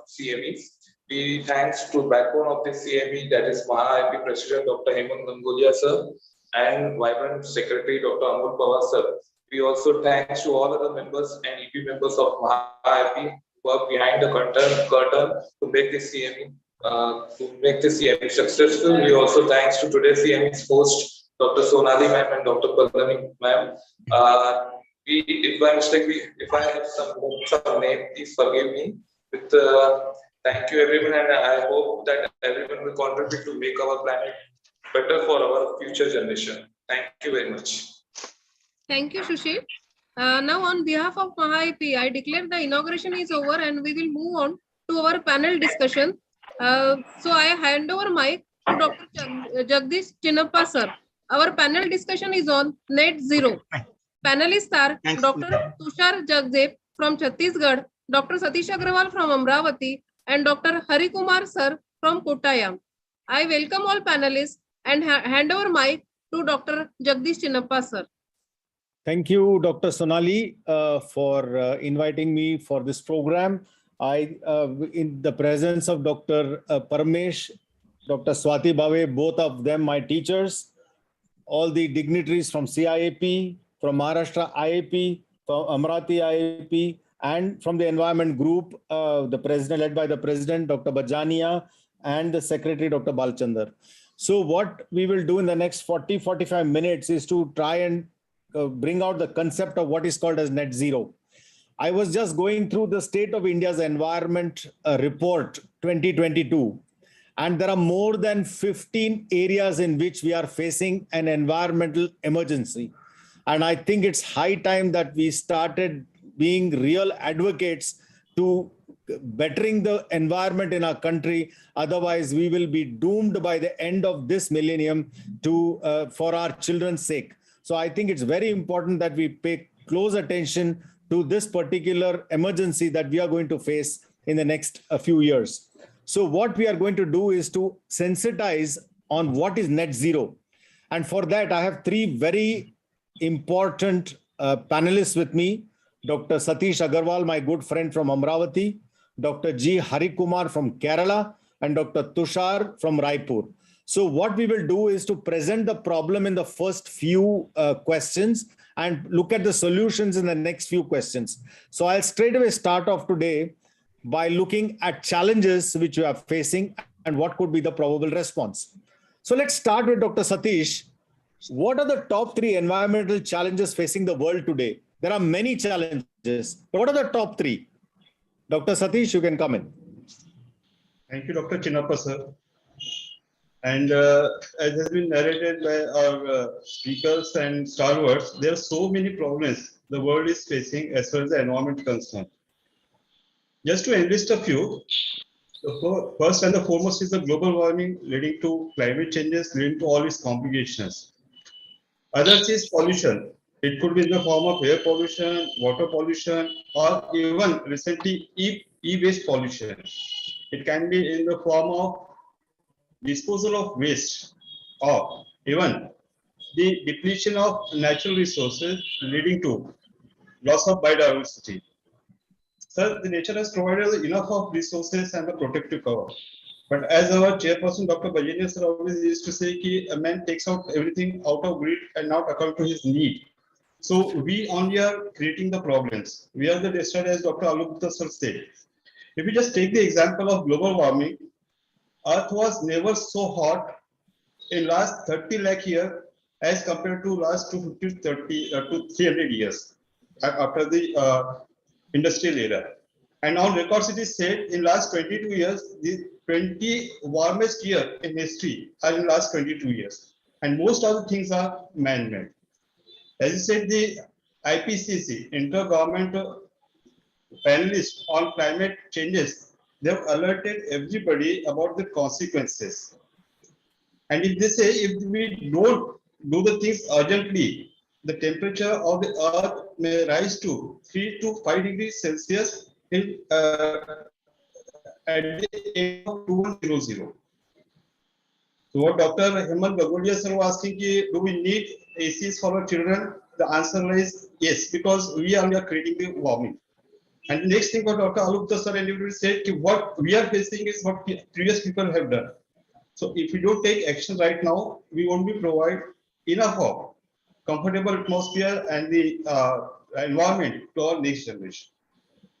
CME. We thanks to backbone of the CME, that is MahaIP President Dr. Hemant Gangulia sir and Vibrant Secretary Dr. Amol Pawar sir. We also thanks to all other members and EP members of MahaIP who are behind the curtain to make this CME successful. We also thanks to today's CME's host, Dr. Sonali ma'am and Dr. Pallavi ma'am. If I have some name, please forgive me. Thank you everyone, and I hope that everyone will contribute to make our planet better for our future generation. Thank you very much. Thank you, Sushil. Now, on behalf of MahaIP, I declare the inauguration is over and we will move on to our panel discussion. So I hand over mic to Dr. Jagdish Chinnappa sir. Our panel discussion is on net zero. Panelists are Dr. Tushar Jagdev from Chhattisgarh, Dr. Satish Agrawal from Amravati, and Dr. Hari Kumar sir from Kottayam. I welcome all panelists and hand over mic to Dr. Jagdish Chinnappa sir. Thank you, Dr. Sonali, for inviting me for this program. In the presence of Dr. Parmesh, Dr. Swati Bhave, both of them my teachers, all the dignitaries from CIAP, from Maharashtra IAP, from Amravati IAP, and from the environment group, the president led by the president, Dr. Bajania, and the secretary, Dr. Balchandar. So what we will do in the next 40-45 minutes is to try and bring out the concept of what is called as net zero. I was just going through the State of India's Environment Report 2022, and there are more than 15 areas in which we are facing an environmental emergency. And I think it's high time that we started being real advocates to bettering the environment in our country. Otherwise, we will be doomed by the end of this millennium for our children's sake. So I think it's very important that we pay close attention to this particular emergency that we are going to face in the next few years. So what we are going to do is to sensitize on what is net zero. And for that, I have three very important panelists with me. Dr. Satish Agrawal, my good friend from Amravati, Dr. G. Hari Kumar from Kerala, and Dr. Tushar from Raipur. So what we will do is to present the problem in the first few questions and look at the solutions in the next few questions. So I'll straight away start off today by looking at challenges which you are facing and what could be the probable response. So let's start with Dr. Satish. What are the top three environmental challenges facing the world today? There are many challenges, but what are the top three? Dr. Satish, you can come in. Thank you, Dr. Chinnappa sir. And as has been narrated by our speakers and stalwarts, there are so many problems the world is facing as far as the environment is concerned. Just to enlist a few, the first and the foremost is the global warming leading to climate changes, leading to all its complications. Others is pollution. It could be in the form of air pollution, water pollution, or even recently e-waste pollution. It can be in the form of disposal of waste, or even the depletion of natural resources leading to loss of biodiversity. Sir, the nature has provided enough of resources and a protective cover. But as our chairperson, Dr. Bajania sir, always used to say, a man takes out everything out of greed and not according to his need. So we only are creating the problems. We are the destroyer, as Dr. Alugupta sir said. If we just take the example of global warming, Earth was never so hot in last 30 lakh years as compared to last 250 to 300 years after the industrial era. And on records it is said in last 22 years, the 20 warmest year in history are in last 22 years. And most of the things are man-made. As you said, the IPCC, Intergovernmental Panelist on Climate Changes, they have alerted everybody about the consequences. And if they say, if we don't do the things urgently, the temperature of the earth may rise to 3 to 5 degrees Celsius at the end of 2100. So what Dr. Hemant Gangolia sir was asking, do we need ACs for our children? The answer is yes, because we are creating the warming. And the next thing what Dr. Alupta sir and everybody said, what we are facing is what previous people have done. So if we don't take action right now, we won't be provide enough of comfortable atmosphere and the environment to our next generation.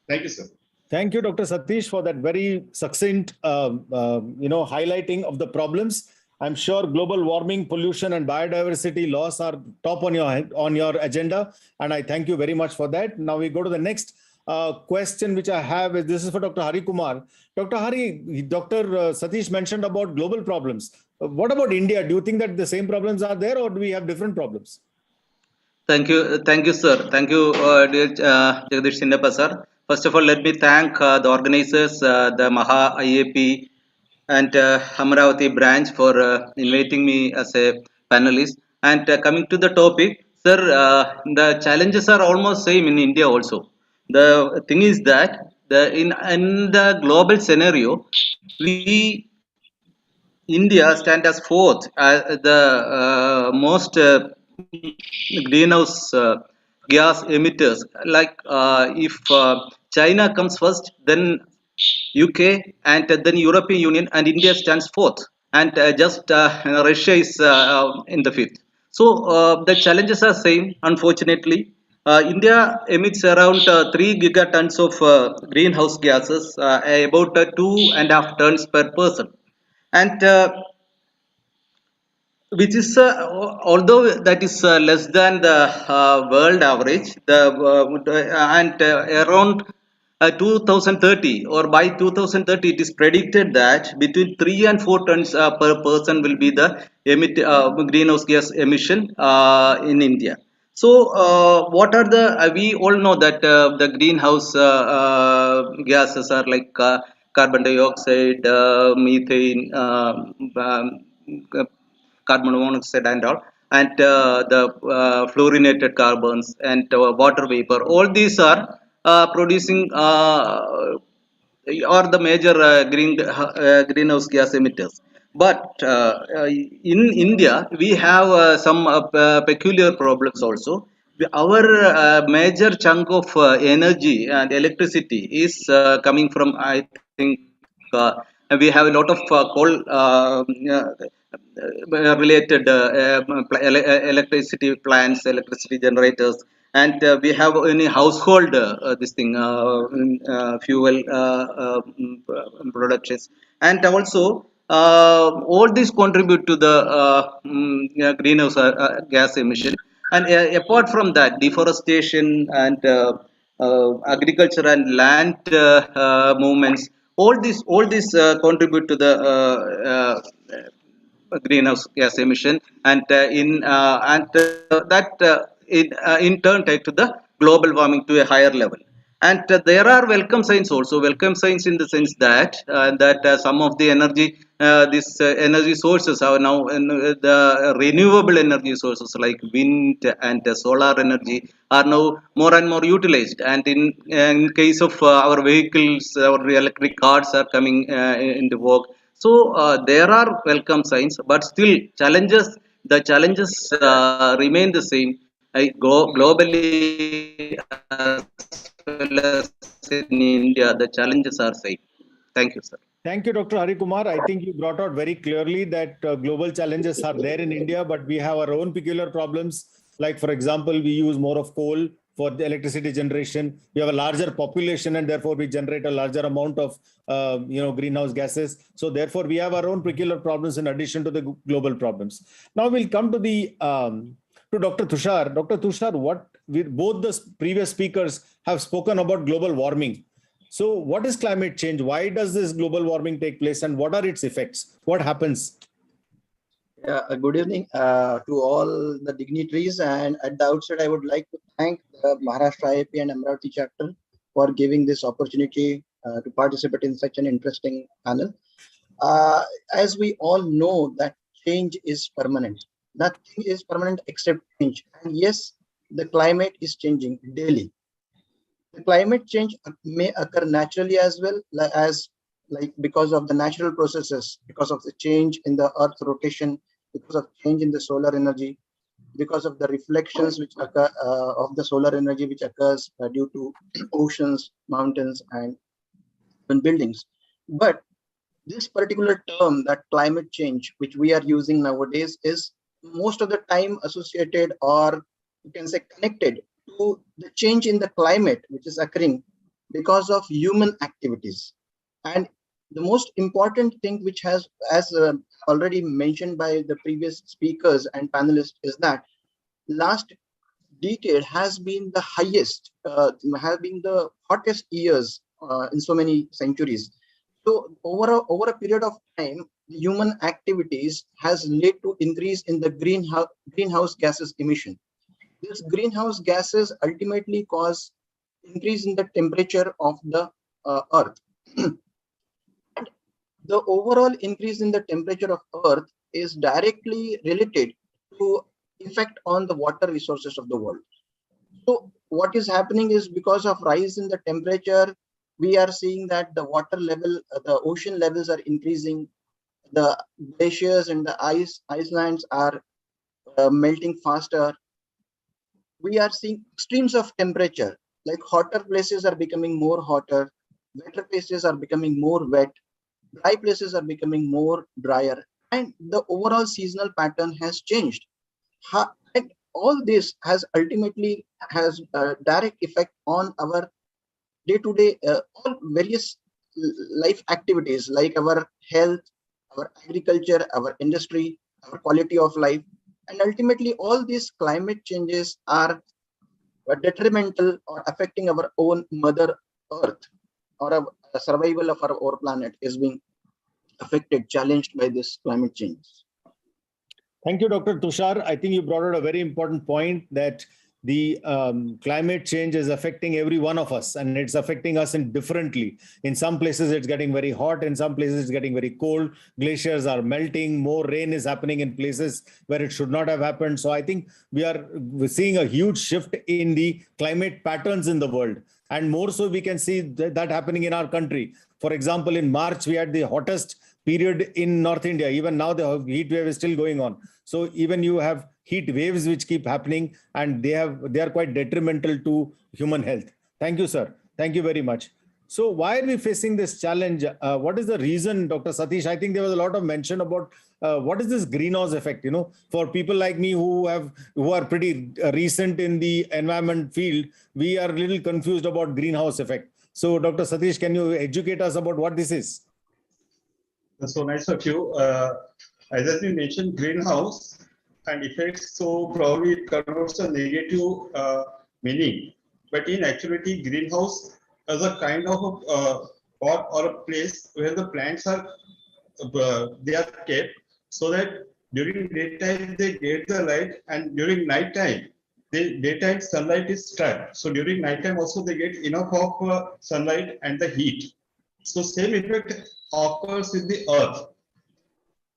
Thank you, sir. Thank you, Dr. Satish, for that very succinct, highlighting of the problems. I'm sure global warming, pollution, and biodiversity loss are top on your agenda, and I thank you very much for that. Now we go to the next question which I have. This is for Dr. Hari Kumar. Dr. Hari, Dr. Satish mentioned about global problems. What about India? Do you think that the same problems are there, or do we have different problems? Thank you, sir. Thank you, dear Jagdish Sinnappa, sir. First of all, let me thank the organizers, the Maha IAP and Amravati branch for inviting me as a panelist. And coming to the topic, sir, the challenges are almost same in India also. The thing is that in the global scenario, India stand as fourth the most greenhouse gas emitters. Like if China comes first, then UK, and then European Union, and India stands fourth, and just Russia is in the fifth. So the challenges are same. Unfortunately, India emits around 3 gigatons of greenhouse gases, about 2.5 tons per person, and which is although that is less than the world average, and around 2030 or by 2030 it is predicted that between 3 and 4 tons per person will be the greenhouse gas emission in India. So what are the we all know that the greenhouse gases are like carbon dioxide, methane, carbon monoxide and all, and the fluorinated carbons and water vapor. All these are producing are the major greenhouse gas emitters. But in India, we have some peculiar problems also. Our major chunk of energy and electricity is coming from, I think, we have a lot of coal related electricity plants, electricity generators, and we have any household this thing fuel productions, and also all these contribute to the greenhouse gas emission. And apart from that, deforestation and agriculture and land movements, all these contribute to the greenhouse gas emission, and that in turn take to the global warming to a higher level. And there are welcome signs also. Welcome signs in the sense that some of the energy, energy sources are now the renewable energy sources like wind and solar energy are now more and more utilized. And in case of our vehicles, our electric cars are coming into work. So there are welcome signs, but still challenges. The challenges remain the same. Globally as well as in India, the challenges are same. Thank you, sir. Thank you, Dr. Hari Kumar. I think you brought out very clearly that global challenges are there in India, but we have our own peculiar problems. Like, for example, we use more of coal for the electricity generation. We have a larger population, and therefore we generate a larger amount of greenhouse gases. So therefore, we have our own peculiar problems in addition to the global problems. Now we'll come to the to Dr. Tushar. Dr. Tushar, both the previous speakers have spoken about global warming. So what is climate change? Why does this global warming take place, and what are its effects? What happens? Good evening to all the dignitaries, and at the outset I would like to thank the Maharashtra IAP and Amravati chapter for giving this opportunity to participate in such an interesting panel. As we all know that change is permanent. Nothing is permanent except change. And yes, the climate is changing daily. The climate change may occur naturally as well as like because of the natural processes, because of the change in the Earth rotation, because of change in the solar energy, because of the reflections which occur of the solar energy which occurs due to oceans, mountains, and buildings. But this particular term, that climate change, which we are using nowadays, is most of the time associated, or you can say connected to the change in the climate which is occurring because of human activities. And the most important thing which has, as already mentioned by the previous speakers and panelists, is that last decade has been the highest, has been the hottest years in so many centuries. So over a period of time, human activities has led to increase in the greenhouse gases emission. These greenhouse gases ultimately cause increase in the temperature of the Earth. The overall increase in the temperature of Earth is directly related to effect on the water resources of the world. So what is happening is, because of rise in the temperature, we are seeing that the water level, the ocean levels are increasing. The glaciers and the icelands are melting faster. We are seeing extremes of temperature, like hotter places are becoming more hotter, wetter places are becoming more wet, dry places are becoming more drier, and the overall seasonal pattern has changed. And all this has ultimately has a direct effect on our day-to-day all various life activities, like our health, our agriculture, our industry, our quality of life. And ultimately all these climate changes are detrimental or affecting our own mother Earth, or a survival of our planet is being affected, challenged by this climate change. Thank you, Dr. Tushar. I think you brought out a very important point, that the climate change is affecting every one of us, and it's affecting us differently. In some places, it's getting very hot. In some places, it's getting very cold. Glaciers are melting. More rain is happening in places where it should not have happened. So I think we're seeing a huge shift in the climate patterns in the world. And more so, we can see that happening in our country. For example, in March, we had the hottest period in North India. Even now, the heat wave is still going on. So even you have heat waves which keep happening, and they are quite detrimental to human health. Thank you, sir. Thank you very much. So why are we facing this challenge? What is the reason, Dr. Satish? I think there was a lot of mention about what is this greenhouse effect? You know, for people like me who are pretty recent in the environment field, we are a little confused about greenhouse effect. So Dr. Satish, can you educate us about what this is? That's so nice of you. As we mentioned, greenhouse and effects, so probably it connotes a negative meaning. But in actuality, greenhouse is a kind of a pot or a place where the plants are they are kept, so that during daytime they get the light, and during night time daytime sunlight is trapped. So during night time also they get enough of sunlight and the heat. So same effect occurs with the earth.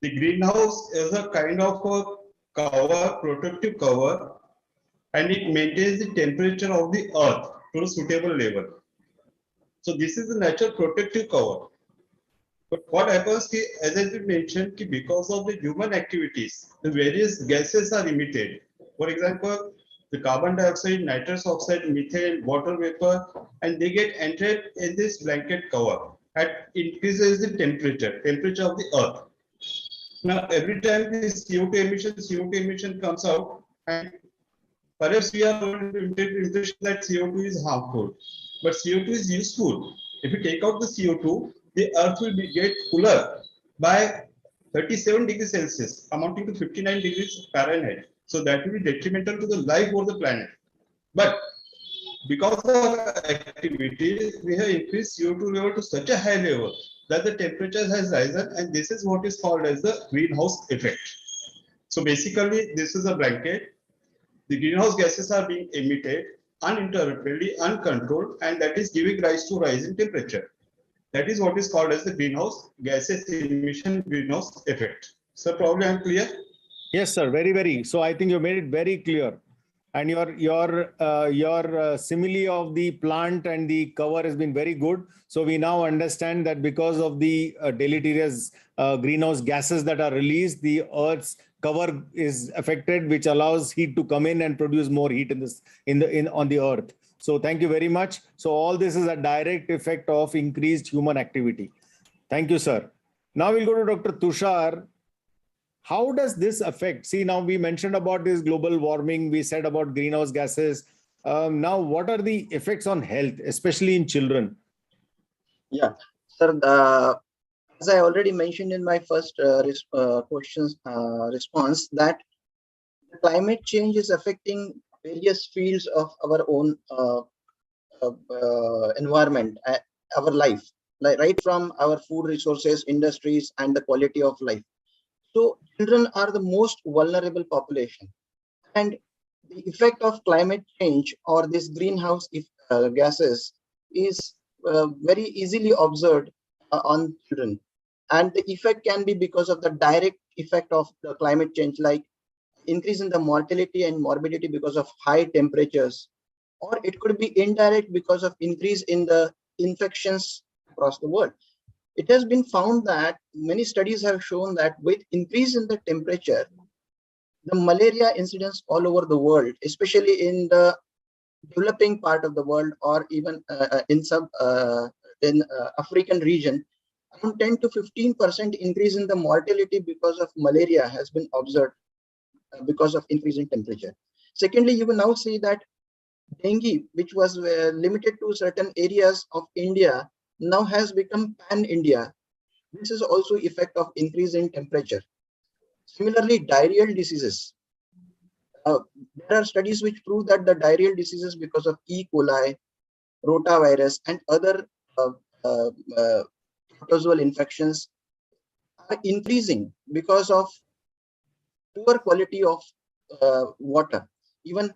The greenhouse is a kind of a cover, protective cover, and it maintains the temperature of the earth to a suitable level. So this is the natural protective cover. But what happens is, as I mentioned, because of the human activities, the various gases are emitted. For example, the carbon dioxide, nitrous oxide, methane, water vapor, and they get entrapped in this blanket cover. And increases the temperature of the earth. Now, every time the CO2 emission comes out, and perhaps we are going to impression that CO2 is harmful, but CO2 is useful. If you take out the CO2, the earth will get cooler by 37 degrees Celsius, amounting to 59 degrees Fahrenheit. So that will be detrimental to the life of the planet. But because of activities, we have increased CO2 level to such a high level that the temperature has risen, and this is what is called as the greenhouse effect. So basically, this is a blanket. The greenhouse gases are being emitted uninterruptedly, uncontrolled, and that is giving rise to rise in temperature. That is what is called as the greenhouse gases emission greenhouse effect. So probably I'm clear? Yes, sir. Very, very. So I think you made it very clear. And your simile of the plant and the cover has been very good. So we now understand that because of the deleterious greenhouse gases that are released, the Earth's cover is affected, which allows heat to come in and produce more heat on the Earth. So thank you very much. So all this is a direct effect of increased human activity. Thank you, sir. Now we'll go to Dr. Tushar. How does this affect? See, now we mentioned about this global warming. We said about greenhouse gases. Now, what are the effects on health, especially in children? Yeah, sir, as I already mentioned in my first response, that climate change is affecting various fields of our own environment, our life, like right from our food resources, industries, and the quality of life. So children are the most vulnerable population, and the effect of climate change or this greenhouse gases is very easily observed on children. And the effect can be because of the direct effect of the climate change, like increase in the mortality and morbidity because of high temperatures, or it could be indirect because of increase in the infections across the world. It has been found that many studies have shown that with increase in the temperature, the malaria incidence all over the world, especially in the developing part of the world, or even in African region, around 10 to 15% increase in the mortality because of malaria has been observed because of increase in temperature. Secondly, you will now see that dengue, which was limited to certain areas of India, now has become pan-India. This is also effect of increase in temperature. Similarly, diarrheal diseases. There are studies which prove that the diarrheal diseases because of E. coli, rotavirus, and other protozoal infections are increasing because of poor quality of water. Even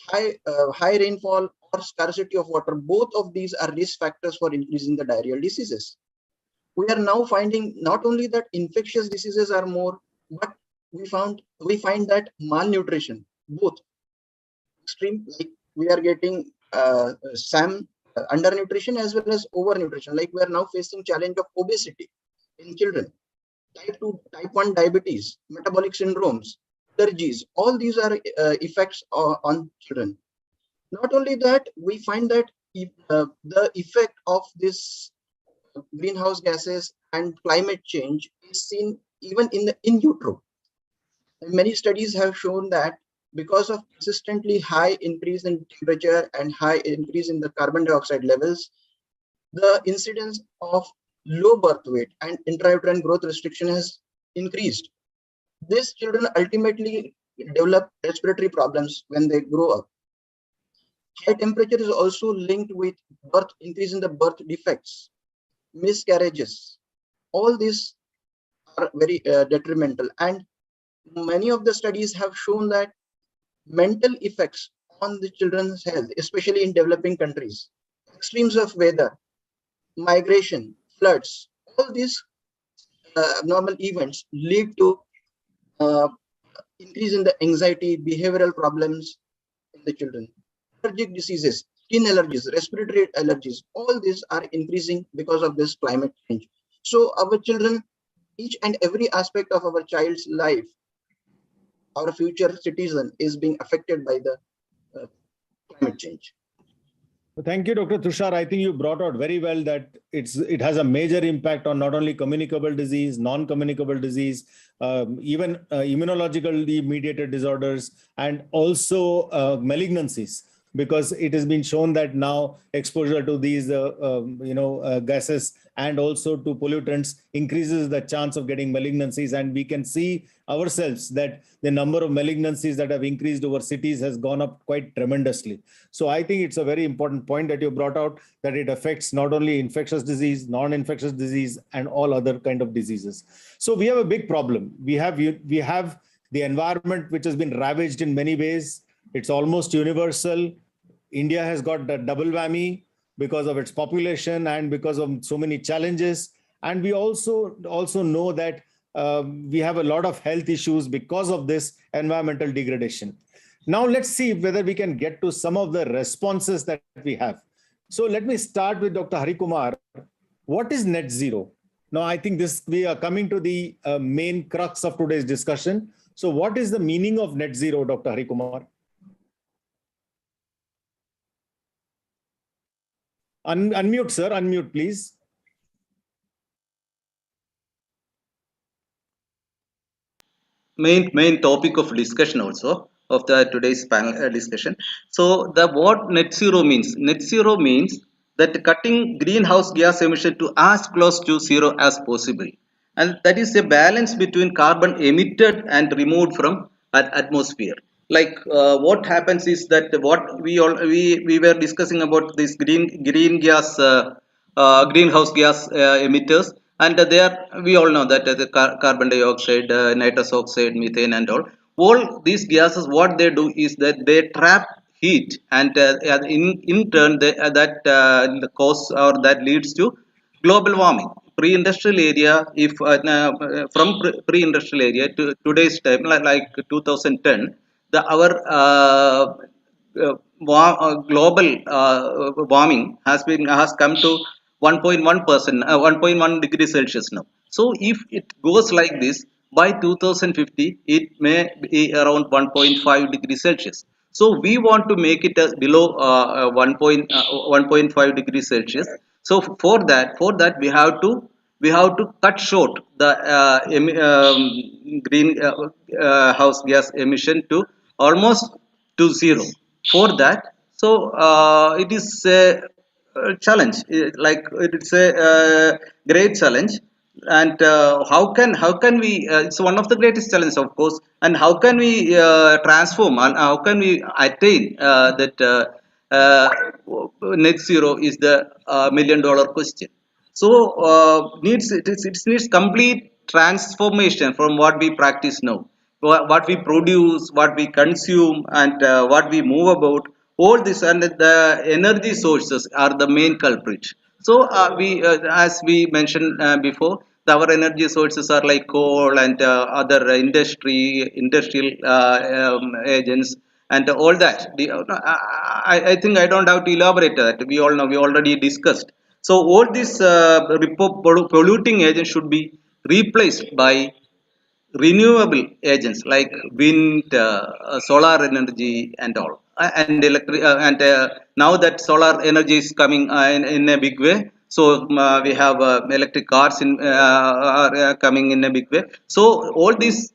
high rainfall or scarcity of water, both of these are risk factors for increasing the diarrheal diseases. We are now finding not only that infectious diseases are more, but we find that malnutrition, both extreme, like we are getting some undernutrition as well as overnutrition. Like we are now facing challenge of obesity in children, type 2, type 1 diabetes, metabolic syndromes, allergies. All these are effects on children. Not only that, we find that the effect of this greenhouse gases and climate change is seen even in the in utero. Many studies have shown that because of consistently high increase in temperature and high increase in the carbon dioxide levels, the incidence of low birth weight and intrauterine growth restriction has increased. These children ultimately develop respiratory problems when they grow up. High temperature is also linked with increase in the birth defects, miscarriages. All these are very detrimental, and many of the studies have shown that mental effects on the children's health, especially in developing countries, extremes of weather, migration, floods, all these abnormal events lead to increase in the anxiety, behavioral problems in the children. Allergic diseases, skin allergies, respiratory allergies, all these are increasing because of this climate change. So our children, each and every aspect of our child's life, our future citizen, is being affected by the climate change. Thank you, Dr. Tushar. I think you brought out very well that it has a major impact on not only communicable disease, non-communicable disease, even immunologically mediated disorders, and also malignancies, because it has been shown that now exposure to these gases and also to pollutants increases the chance of getting malignancies. And we can see ourselves that the number of malignancies that have increased over cities has gone up quite tremendously. So I think it's a very important point that you brought out, that it affects not only infectious disease, non-infectious disease, and all other kind of diseases. So we have a big problem. We have the environment which has been ravaged in many ways. It's almost universal. India has got the double whammy because of its population and because of so many challenges. And we also know that we have a lot of health issues because of this environmental degradation. Now let's see whether we can get to some of the responses that we have. So let me start with Dr. Hari Kumar. What is net zero? Now, I think we are coming to the main crux of today's discussion. So what is the meaning of net zero, Dr. Hari Kumar? Unmute, sir. Unmute, please. Main topic of discussion also of the today's panel discussion. So the what net zero means? Net zero means that cutting greenhouse gas emission to as close to zero as possible, and that is a balance between carbon emitted and removed from atmosphere. Like what happens is that what we were discussing about this green gas greenhouse gas emitters, and there we all know that the carbon dioxide, nitrous oxide, methane, and all these gases, what they do is that they trap heat, and in turn that cause or that leads to global warming. Pre-industrial area, if from pre-industrial area to today's time, like 2010, our global warming has come to 1.1%, 1.1 degrees Celsius now. So if it goes like this, by 2050, it may be around 1.5 degrees Celsius. So we want to make it below 1.5 degrees Celsius. So for that we have to cut short the green house gas emission to almost to zero. For that, so it is a challenge, like it's a great challenge. And how can we it's one of the greatest challenges, of course. And how can we transform, and how can we attain that net zero is the $1 million question. So it needs complete transformation from what we practice now, what we produce, what we consume, and what we move about. All this, and the energy sources are the main culprit. So as we mentioned before, our energy sources are like coal and other industrial agents and all that. I think I don't have to elaborate that. We all know. We already discussed. So all these polluting agents should be replaced by renewable agents like wind, solar energy, and all. And electric, and now that solar energy is coming in a big way. So we have electric cars are coming in a big way. So all these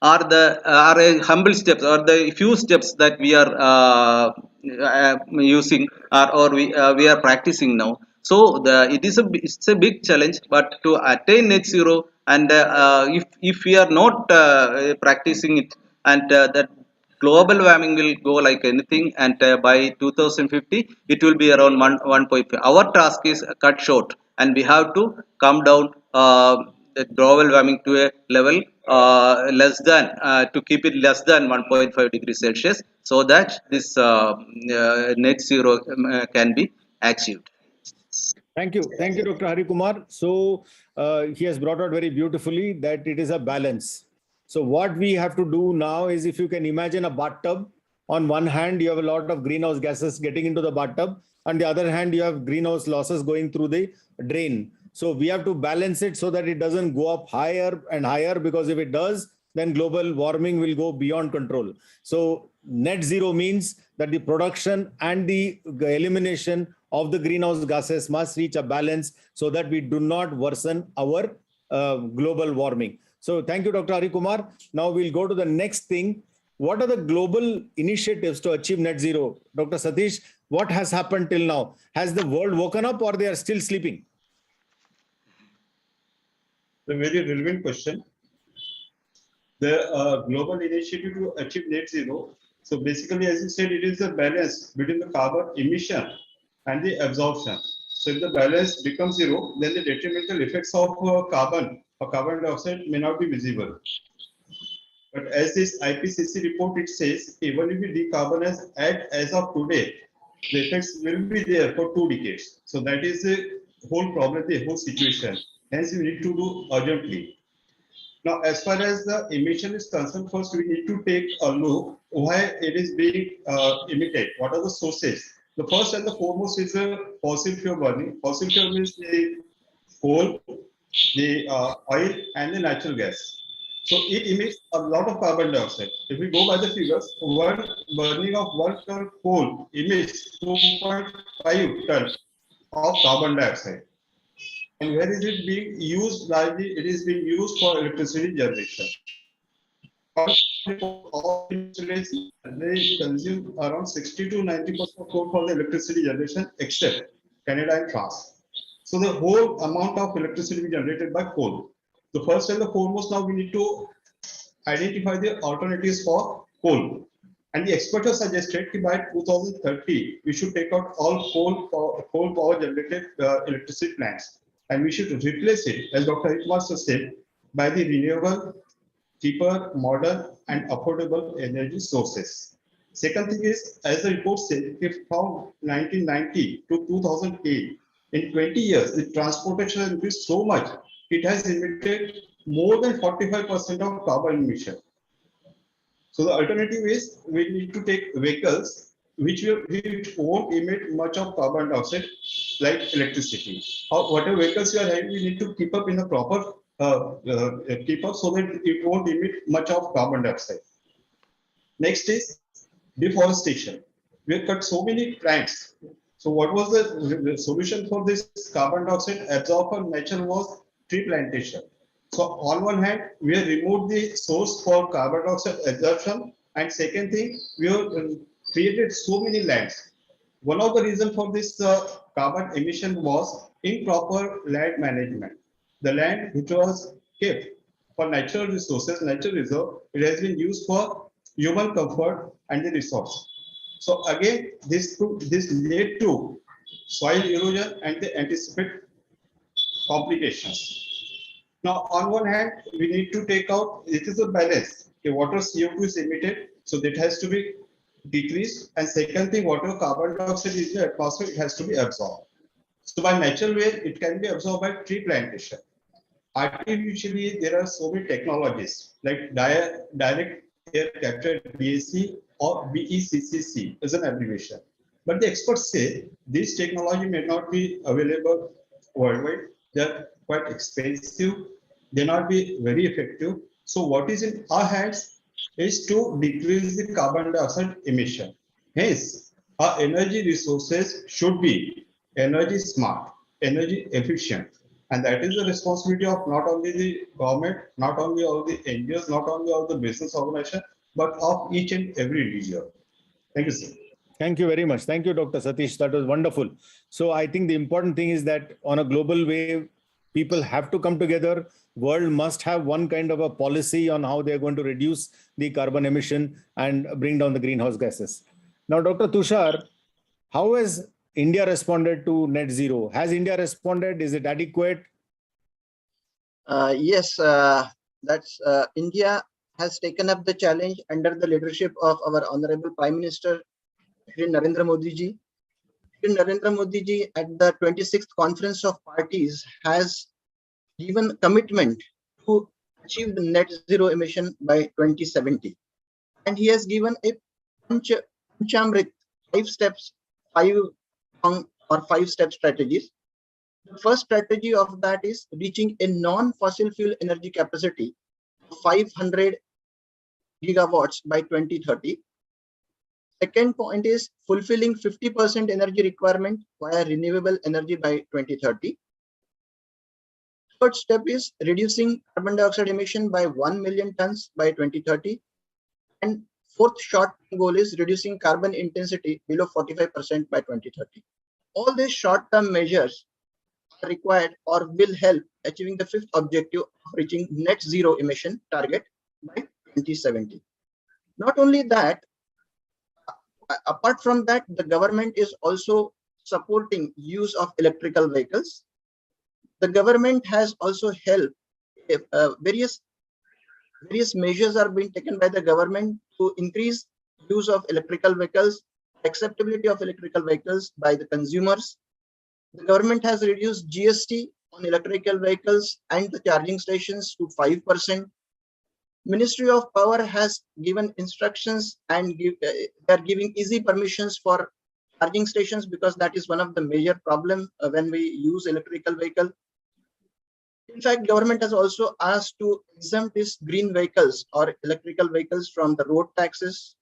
are a humble steps, or the few steps that we are using, or we are practicing now. So it's a big challenge, but to attain net zero, and if we are not practicing it, and that global warming will go like anything, and by 2050 it will be around 1.5. Our task is cut short, and we have to come down the global warming to a level less than to keep it less than 1.5 degrees Celsius, so that this net zero can be achieved. Thank you, Dr. Hari Kumar. So he has brought out very beautifully that it is a balance. So what we have to do now is, if you can imagine a bathtub, on one hand you have a lot of greenhouse gases getting into the bathtub, on the other hand you have greenhouse losses going through the drain. So we have to balance it so that it doesn't go up higher and higher, because if it does, then global warming will go beyond control. So net zero means that the production and the elimination of the greenhouse gases must reach a balance so that we do not worsen our global warming. So thank you, Dr. Hari Kumar. Now we'll go to the next thing. What are the global initiatives to achieve net zero? Dr. Satish, what has happened till now? Has the world woken up, or they are still sleeping? A very relevant question. The global initiative to achieve net zero. So basically, as you said, it is a balance between the carbon emission and the absorption. So if the balance becomes zero, then the detrimental effects of carbon or carbon dioxide may not be visible. But as this IPCC report, it says, even if we decarbonize as of today, the effects will be there for 2 decades. So that is the whole problem, the whole situation. Hence, we need to do urgently. Now, as far as the emission is concerned, first we need to take a look why it is being emitted. What are the sources? The first and the foremost is the fossil fuel burning. Fossil fuel means the coal, the oil, and the natural gas. So it emits a lot of carbon dioxide. If we go by the figures, one burning of 1 ton coal emits 2.5 tons of carbon dioxide. And where is it being used? Largely, it is being used for electricity generation. They consume around 60 to 90% of coal for the electricity generation, except Canada and France. So the whole amount of electricity generated by coal. The first and the foremost, now we need to identify the alternatives for coal. And the experts have suggested that by 2030, we should take out all coal power generated electricity plants. And we should replace it, as Dr. Hitmaster said, by the renewable, cheaper, modern, and affordable energy sources. Second thing is, as the report said, if from 1990 to 2008, in 20 years, the transportation has increased so much, it has emitted more than 45% of carbon emission. So the alternative is we need to take vehicles which won't emit much of carbon dioxide, like electricity. Or whatever vehicles you are having, we need to keep up in a proper keep up so that it won't emit much of carbon dioxide. Next is deforestation. We have cut so many plants. So what was the solution for this carbon dioxide absorb from nature was tree plantation. So on one hand, we have removed the source for carbon dioxide absorption, and second thing, we have created so many lands. One of the reasons for this carbon emission was improper land management. The land which was kept for natural resources, natural reserve, it has been used for human comfort and the resource. So again, this led to soil erosion and the anticipated complications. Now, on one hand, we need to take out, it is a balance. Okay, water CO2 is emitted, so that has to be decreased. And second thing, whatever carbon dioxide is in the atmosphere, it has to be absorbed. So by natural way, it can be absorbed by tree plantation. Artificially, there are so many technologies like direct air capture, DAC or BECCC is an abbreviation. But the experts say this technology may not be available worldwide. They're quite expensive. They not be very effective. So what is in our hands is to decrease the carbon dioxide emission. Hence, our energy resources should be energy smart, energy efficient. And that is the responsibility of not only the government, not only all the NGOs, not only all the business organization, but of each and every individual. Thank you, sir. Thank you very much. Thank you, Dr. Satish. That was wonderful. So I think the important thing is that on a global wave, people have to come together. World must have one kind of a policy on how they're going to reduce the carbon emission and bring down the greenhouse gases. Now, Dr. Tushar, how has India responded to net zero? Has India responded? Is it adequate? Yes, that's India has taken up the challenge under the leadership of our Honorable Prime Minister, Shri Narendra Modi ji. Shri Narendra Modi ji at the 26th Conference of Parties has given commitment to achieve the net zero emission by 2070. And he has given a Panchamrit, 5 steps, 5-step strategies. The first strategy of that is reaching a non-fossil fuel energy capacity of 500 gigawatts by 2030. Second point is fulfilling 50% energy requirement via renewable energy by 2030. Third step is reducing carbon dioxide emission by 1 million tons by 2030. And fourth short-term goal is reducing carbon intensity below 45% by 2030. All these short-term measures are required or will help achieving the fifth objective of reaching net zero emission target by 2070. Not only that, apart from that, the government is also supporting use of electrical vehicles. The government has also helped various measures are being taken by the government to increase use of electrical vehicles, acceptability of electrical vehicles by the consumers. The government has reduced GST on electrical vehicles and the charging stations to 5%. Ministry of Power has given instructions and they are giving easy permissions for charging stations because that is one of the major problem when we use electrical vehicle. In fact, government has also asked to exempt these green vehicles or electrical vehicles from the road taxes.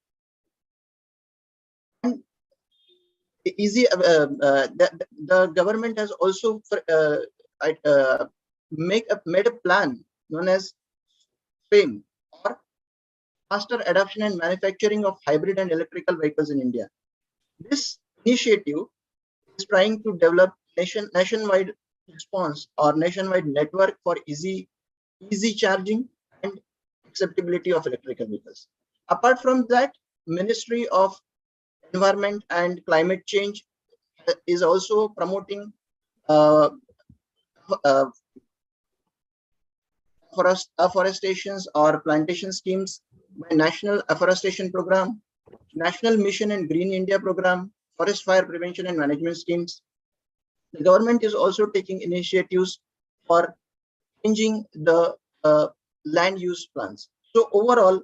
And easy, the government has also made a plan known as FAME, or faster adoption and manufacturing of hybrid and electrical vehicles in India. This initiative is trying to develop nationwide response or nationwide network for easy charging and acceptability of electrical vehicles. Apart from that, Ministry of Environment and Climate Change is also promoting afforestations or plantation schemes by National Afforestation Program, National Mission and Green India Program, Forest Fire Prevention and Management schemes. The government is also taking initiatives for changing the land use plans. So overall,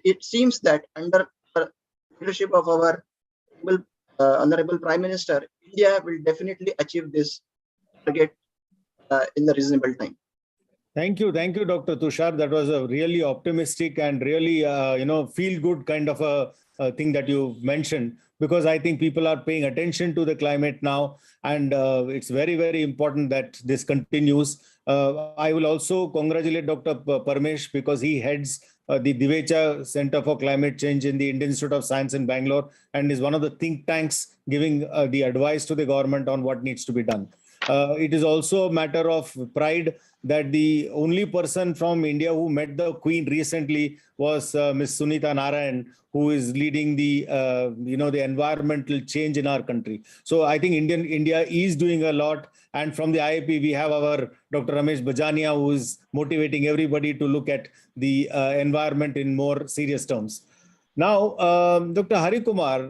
it seems that under the leadership of our Honorable Prime Minister, India will definitely achieve this target in the reasonable time. Thank you, Dr. Tushar. That was a really optimistic and really, feel good kind of a thing that you mentioned, because I think people are paying attention to the climate now, and it's very, very important that this continues. I will also congratulate Dr. Parmesh because he heads the Divecha Center for Climate Change in the Indian Institute of Science in Bangalore and is one of the think tanks giving the advice to the government on what needs to be done. It is also a matter of pride that the only person from India who met the Queen recently was Ms. Sunita Narayan, who is leading the the environmental change in our country. So I think India is doing a lot. And from the IAP, we have our Dr. Ramesh Bajania, who is motivating everybody to look at the environment in more serious terms. Now, Dr. Hari Kumar,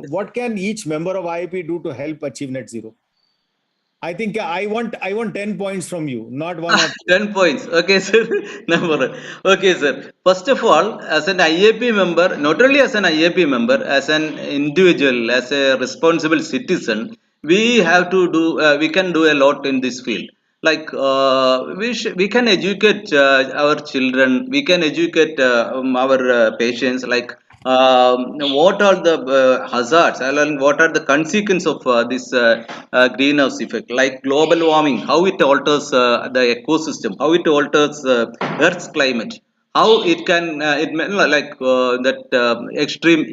what can each member of IAP do to help achieve net zero? I think I want 10 points from you, not one or 10 points. Okay, sir. Number. Okay, sir. First of all, as an IAP member, not only as an IAP member, as an individual, as a responsible citizen, we have to do, we can do a lot in this field. Like we can educate our children, we can educate our patients, like what are the hazards and what are the consequences of this greenhouse effect, like global warming, how it alters the ecosystem, how it alters Earth's climate, how it can it may, like that extreme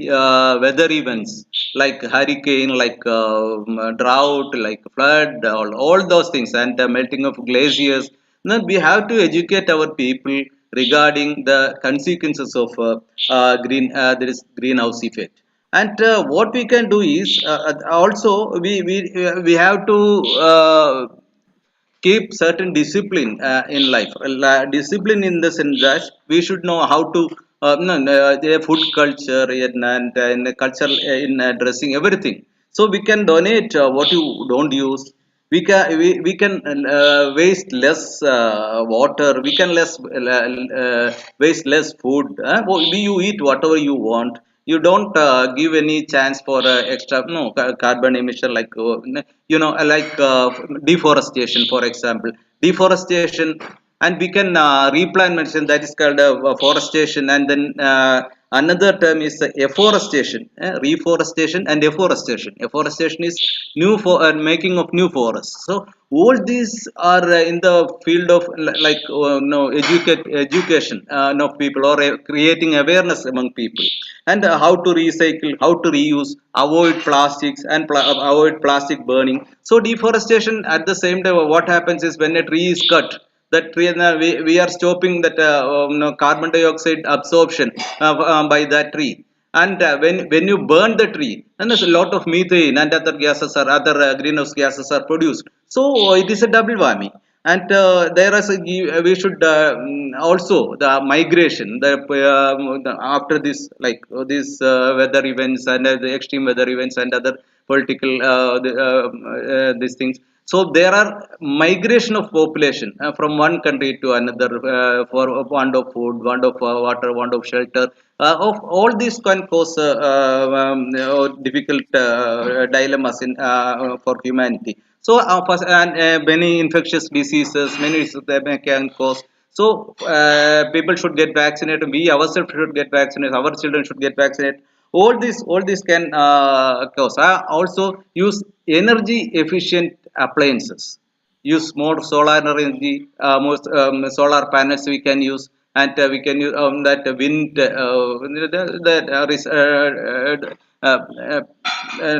weather events like hurricane, like drought, like flood, all those things, and the melting of glaciers. Then we have to educate our people regarding the consequences of there is greenhouse effect. And what we can do is also we have to keep certain discipline in life. Discipline in the sense that we should know how to the food culture and the culture in dressing everything. So we can donate what you don't use. We can waste less water. We can waste less food. You eat whatever you want. You don't give any chance for extra carbon emission, like like deforestation, for example. Deforestation, and we can replantation, that is called forestation, and then another term is afforestation. Reforestation and afforestation. Afforestation is new for making of new forests. So all these are in the field of like no education of people, or creating awareness among people, and how to recycle, how to reuse, avoid plastics, and avoid plastic burning. So deforestation, at the same time, what happens is when a tree is cut, that tree, we are stopping that carbon dioxide absorption by that tree. And when you burn the tree, then there's a lot of methane and other gases, or other greenhouse gases are produced. So it is a double whammy. And there is we should also the migration, after this, like these weather events and the extreme weather events and other political these things. So there are migration of population from one country to another for want of food, want of water, want of shelter. Of all these can cause difficult dilemmas in for humanity. So many infectious diseases, many can cause. So people should get vaccinated. We ourselves should get vaccinated. Our children should get vaccinated. All these can cause. Also use energy efficient appliances. Use more solar energy, more solar panels we can use, and we can use that wind.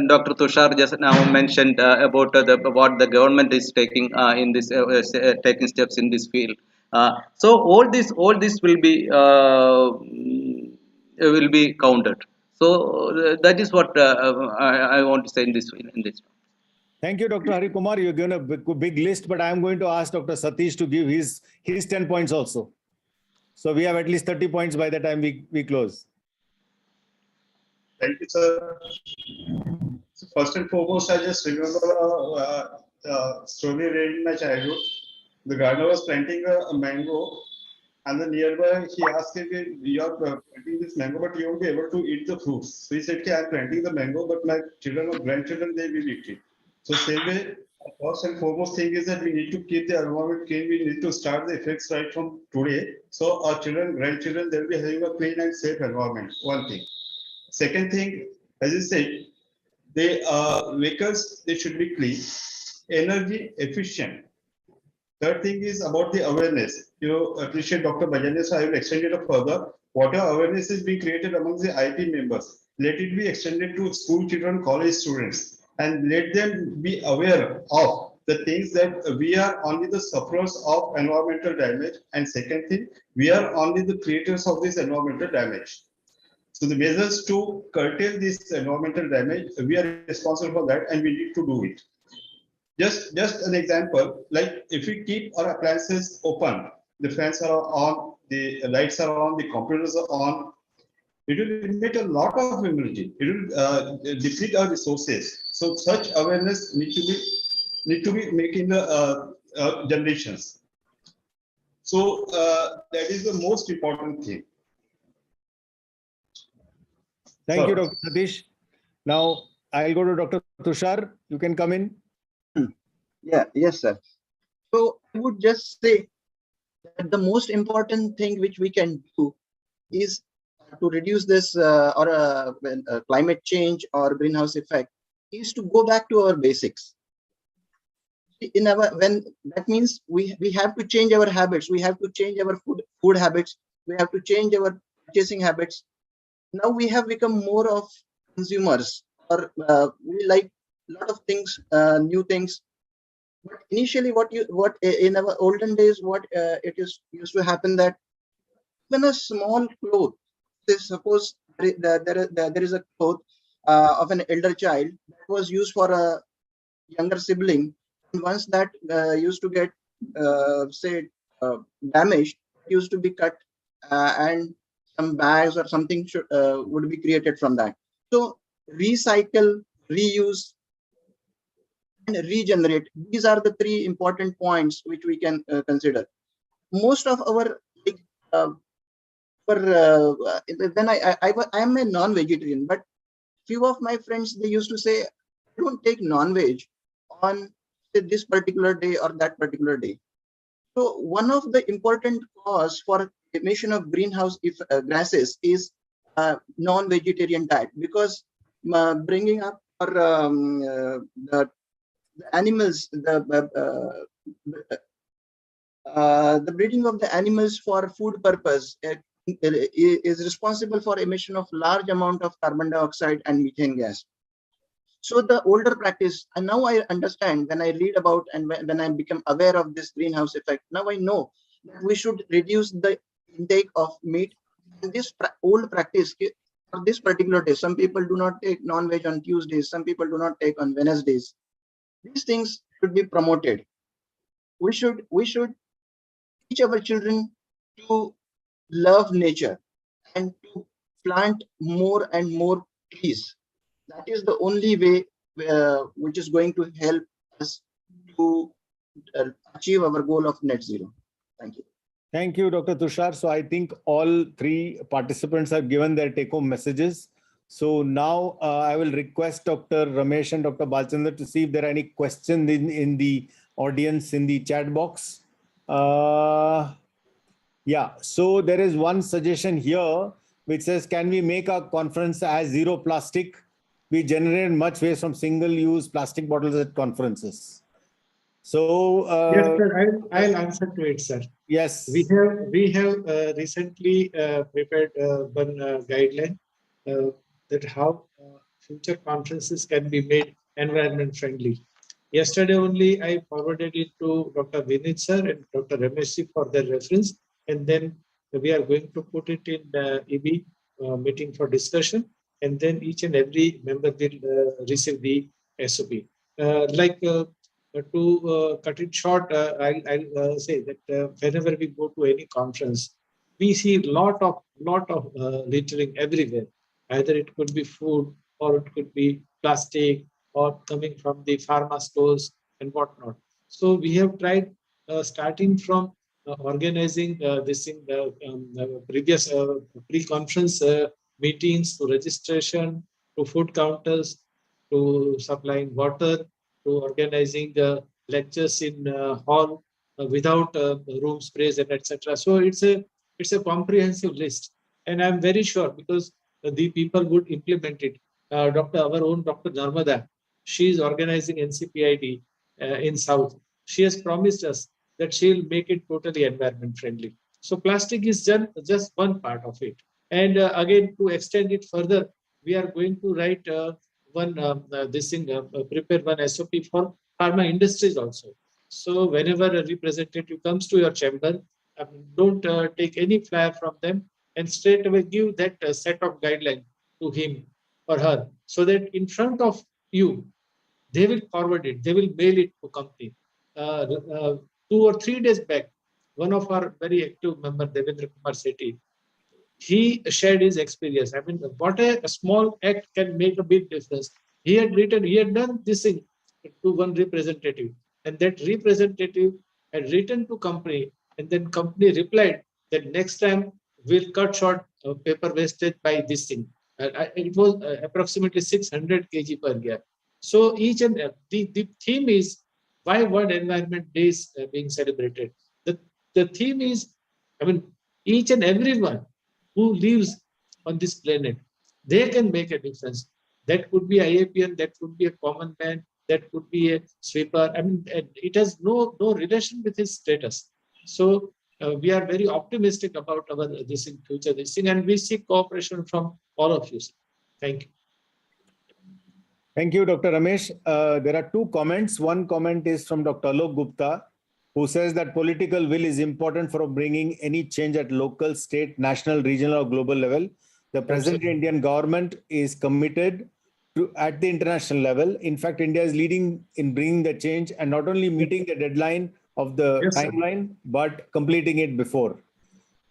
Dr. Tushar just now mentioned about what the government is taking in this taking steps in this field. So all this will be counted. So that is what I want to say in this. Thank you, Dr. Hari Kumar. You're given a big list, but I'm going to ask Dr. Satish to give his 10 points also. So we have at least 30 points by the time we close. Thank you, sir. So first and foremost, I just remember a story read in my childhood. The gardener was planting a mango, and then nearby he asked him, "You are planting this mango, but you won't be able to eat the fruits." So he said, "I'm planting the mango, but my children or grandchildren, they will eat it." So same way, first and foremost thing is that we need to keep the environment clean. We need to start the effects right from today. So our children, grandchildren, they'll be having a clean and safe environment. One thing. Second thing, as you said, the vehicles, they should be clean, energy efficient. Third thing is about the awareness. You know, appreciate Dr. Bajania, so I will extend it further. Whatever awareness is being created amongst the IP members, let it be extended to school children, college students, and let them be aware of the things that we are only the sufferers of environmental damage. And second thing, we are only the creators of this environmental damage. So the measures to curtail this environmental damage, we are responsible for that, and we need to do it. Just an example, like if we keep our appliances open, the fans are on, the lights are on, the computers are on, it will emit a lot of energy. It will deplete our resources. So such awareness need to be making the generations. So that is the most important thing. Thank you, Dr. Satish. Now I'll go to Dr. Tushar. You can come in. Yeah, yes, sir. So I would just say that the most important thing which we can do is to reduce this climate change or greenhouse effect is to go back to our basics. That means we have to change our habits. We have to change our food habits. We have to change our purchasing habits. Now we have become more of consumers, or we like a lot of things, new things. But initially, what in our olden days, used to happen that when a small cloth, suppose there is a cloth of an elder child that was used for a younger sibling, and once that used to get damaged, it used to be cut and some bags or something would be created from that. So recycle, reuse, and regenerate. These are the three important points which we can consider. Most of our when I am a non-vegetarian, but few of my friends, they used to say, I don't take non-veg on this particular day or that particular day. So one of the important cause for emission of greenhouse gases is non-vegetarian diet, because bringing up the animals, the breeding of the animals for food purpose is responsible for emission of large amount of carbon dioxide and methane gas. So the older practice, and now I understand when I read about and when I become aware of this greenhouse effect, now I know that we should reduce the intake of meat. And this old practice for this particular day, some people do not take non-veg on Tuesdays, some people do not take on Wednesdays. These things should be promoted. We should teach our children to love nature and to plant more and more trees. That is the only way which is going to help us to achieve our goal of net zero. Thank you. Thank you, Dr. Tushar. So I think all three participants have given their take-home messages. So now I will request Dr. Ramesh and Dr. Balchandra to see if there are any questions in the audience in the chat box. Yeah, so there is one suggestion here which says, can we make our conference as zero plastic? We generate much waste from single-use plastic bottles at conferences. So yes, sir, I'll answer to it, sir. Yes, we have recently prepared one guideline that how future conferences can be made environment friendly. Yesterday only I forwarded it to Dr. Vinit sir and Dr. Ramesh for their reference, and then we are going to put it in the EB meeting for discussion, and then each and every member will receive the SOP. To cut it short, I'll say that whenever we go to any conference, we see lot of littering everywhere. Either it could be food, or it could be plastic, or coming from the pharma stores and whatnot. So we have tried starting from organizing this in the previous pre-conference meetings, to registration, to food counters, to supplying water, to organizing lectures in hall without room sprays and etc. So it's a comprehensive list, and I'm very sure because the people would implement it. Our own Dr. Narmada, she is organizing NCPID in South. She has promised us that she will make it totally environment friendly. So plastic is just one part of it. And again, to extend it further, we are going to write prepare one SOP for pharma industries also. So whenever a representative comes to your chamber, don't take any flyer from them, and straight away give that set of guidelines to him or her, so that in front of you, they will forward it, they will mail it to company. 2 or 3 days back, one of our very active member, Devendra Kumar Sethi, he shared his experience. I mean, what a small act can make a big difference. He had done this thing to one representative, and that representative had written to company, and then company replied that next time we'll cut short paper wastage by this thing. It was approximately 600 kg per year. So each and the theme is why World Environment Day is being celebrated. The theme is, I mean, each and everyone who lives on this planet, they can make a difference. That could be IAPN, that could be a common man, that could be a sweeper. I mean, it has no relation with his status. So we are very optimistic about our future, and we seek cooperation from all of you. Thank you. Thank you, Dr. Ramesh. There are 2 comments. One comment is from Dr. Alok Gupta, who says that political will is important for bringing any change at local, state, national, regional, or global level. The present Indian government is committed to at the international level. In fact, India is leading in bringing the change, and not only meeting the deadline of the timeline, but completing it before.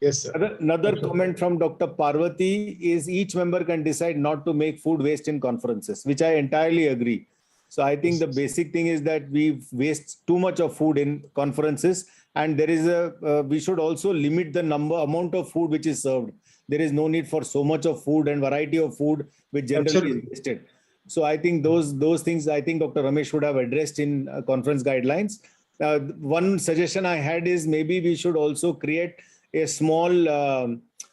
Yes, sir. Another comment from Dr. Parvati is each member can decide not to make food waste in conferences, which I entirely agree. So I think the basic thing is that we waste too much of food in conferences, and there is we should also limit the amount of food which is served. There is no need for so much of food and variety of food which generally is wasted. So I think those things, I think Dr. Ramesh would have addressed in conference guidelines. One suggestion I had is maybe we should also create a small,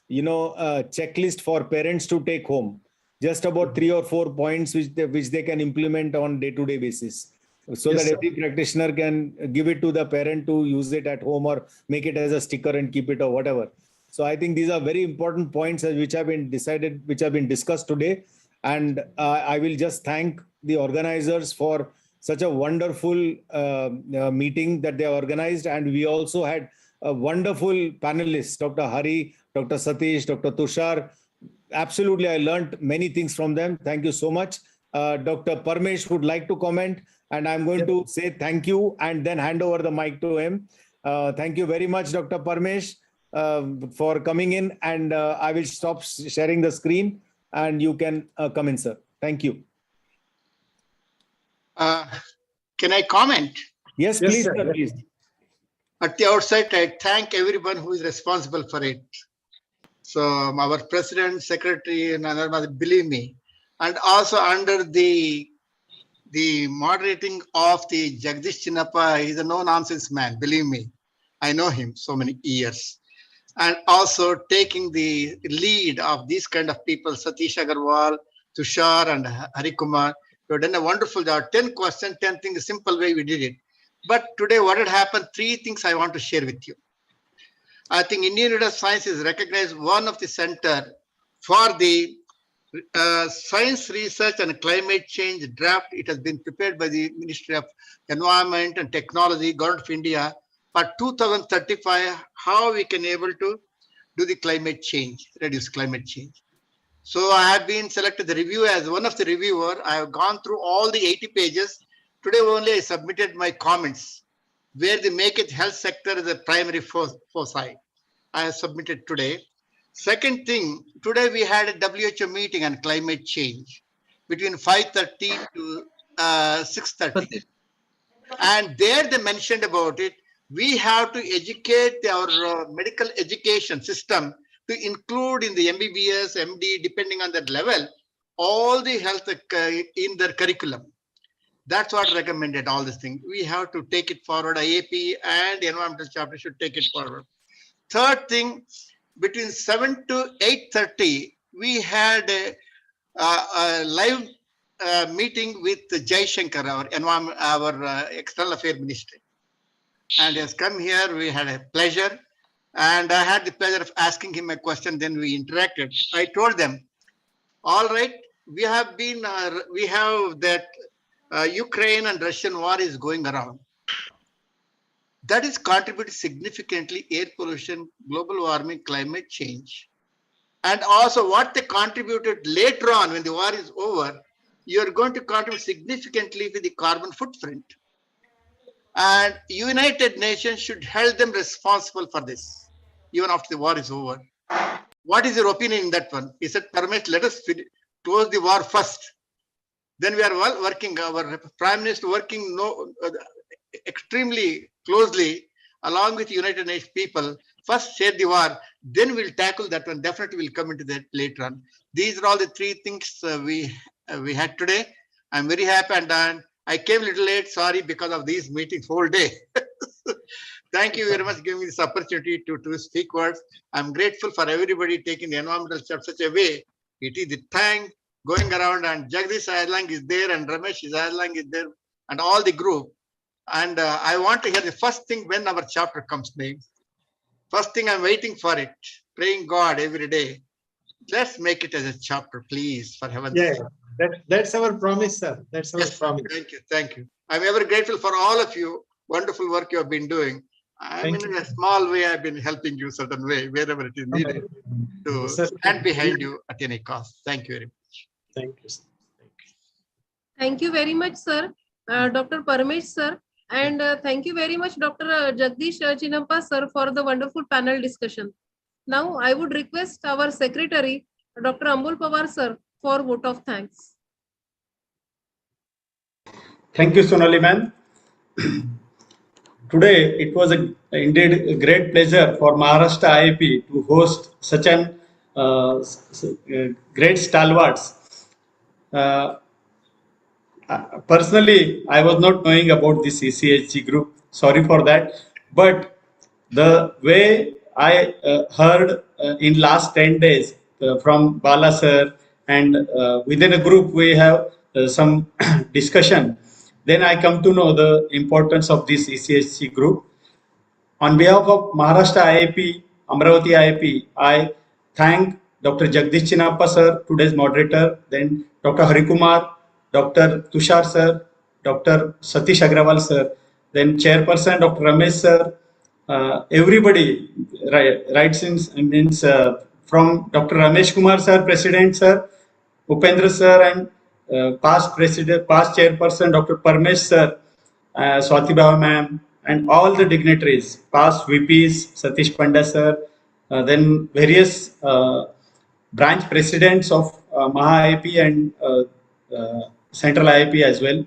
checklist for parents to take home. Just about 3 or 4 points which they can implement on day-to-day basis, so that every practitioner can give it to the parent to use it at home, or make it as a sticker and keep it, or whatever. So I think these are very important points which have been discussed today. And I will just thank the organizers for such a wonderful meeting that they organized. And we also had a wonderful panelists, Dr. Hari, Dr. Satish, Dr. Tushar. Absolutely, I learned many things from them. Thank you so much. Dr. Parmesh would like to comment, and I'm going to say thank you and then hand over the mic to him. Thank you very much, Dr. Parmesh, for coming in, and I will stop sharing the screen and you can come in, sir. Thank you. Can I comment? Yes, Yes, please, sir. sir, please. At the outset, I thank everyone who is responsible for it. So our president, secretary, and other, believe me, and also under the moderating of the Jagdish Chinnappa, he's a no-nonsense man, believe me. I know him so many years. And also taking the lead of these kind of people, Satish Agarwal, Tushar, and Harikumar, you have done a wonderful job. 10 questions, 10 things, a simple way we did it. But today, what had happened? 3 things I want to share with you. I think Indian Institute of Science is recognized one of the center for the science research and climate change draft. It has been prepared by the Ministry of Environment and Technology, Government of India, for 2035, how we can able to do the climate change, reduce climate change. So I have been selected the review as one of the reviewer. I have gone through all the 80 pages. Today only I submitted my comments where they make it health sector as a primary foresight. I have submitted today. Second thing, today we had a WHO meeting on climate change between 5:30 to 6:30. And there they mentioned about it. We have to educate our medical education system to include in the MBBS, MD, depending on that level, all the health in their curriculum. That's what recommended, all this thing. We have to take it forward. IAP and environmental chapter should take it forward. Third thing, between 7 to 8:30, we had a live meeting with Jai Shankar, our External Affairs Ministry. And he has come here. We had a pleasure. And I had the pleasure of asking him a question. Then we interacted. I told them, all right, we have that Ukraine and Russian war is going around. That is contributed significantly air pollution, global warming, climate change. And also what they contributed later on when the war is over, you're going to contribute significantly with the carbon footprint. And United Nations should hold them responsible for this, even after the war is over. What is your opinion in that one? He said, Parmesh, let us close the war first. Then we are working, our Prime Minister working extremely closely along with United Nations people. First share the war, then we'll tackle that one. Definitely we'll come into that later on. These are all the 3 things we had today. I'm very happy, and I came a little late, sorry, because of these meetings whole day. Thank you very much for giving me this opportunity to speak words. I'm grateful for everybody taking the environmental steps such a way. It is the time going around, and Jagdish Adlang is there, and Ramesh Adlang is there, and all the group. And I want to hear the first thing when our chapter comes, maybe. First thing I'm waiting for it, praying God every day. Let's make it as a chapter, please, for heaven's sake. That's our promise, sir. That's our promise. Thank you. Thank you. I'm ever grateful for all of you. Wonderful work you have been doing. In a small way, I've been helping you certain way, wherever it is needed, to stand behind you at any cost. Thank you very much. Thank you, sir. Thank you very much, sir. Dr. Parmesh, sir. And thank you very much, Dr. Jagdish Chinnappa, sir, for the wonderful panel discussion. Now, I would request our secretary, Dr. Amol Pawar, sir, for vote of thanks. Thank you, Sonali ma'am. Today, it was indeed a great pleasure for Maharashtra IIP to host such an great stalwarts. Personally, I was not knowing about this ECHG group. Sorry for that. But the way I heard in last 10 days from Bala sir, and within a group we have some discussion, then I come to know the importance of this ECHG group. On behalf of Maharashtra IIP, Amravati IIP, I thank Dr. Jagdish Chinnappa sir, today's moderator, then Dr. Harikumar, Dr. Tushar sir, Dr. Satish Agrawal sir, then Chairperson Dr. Ramesh sir, everybody, right since means from Dr. Ramesh Kumar sir, President sir, Upendra sir, and past Chairperson Dr. Parmesh sir, Swati Bhava ma'am, and all the dignitaries, past VPs, Satish Panda sir, then various branch presidents of Maha IIP and Central IIP as well.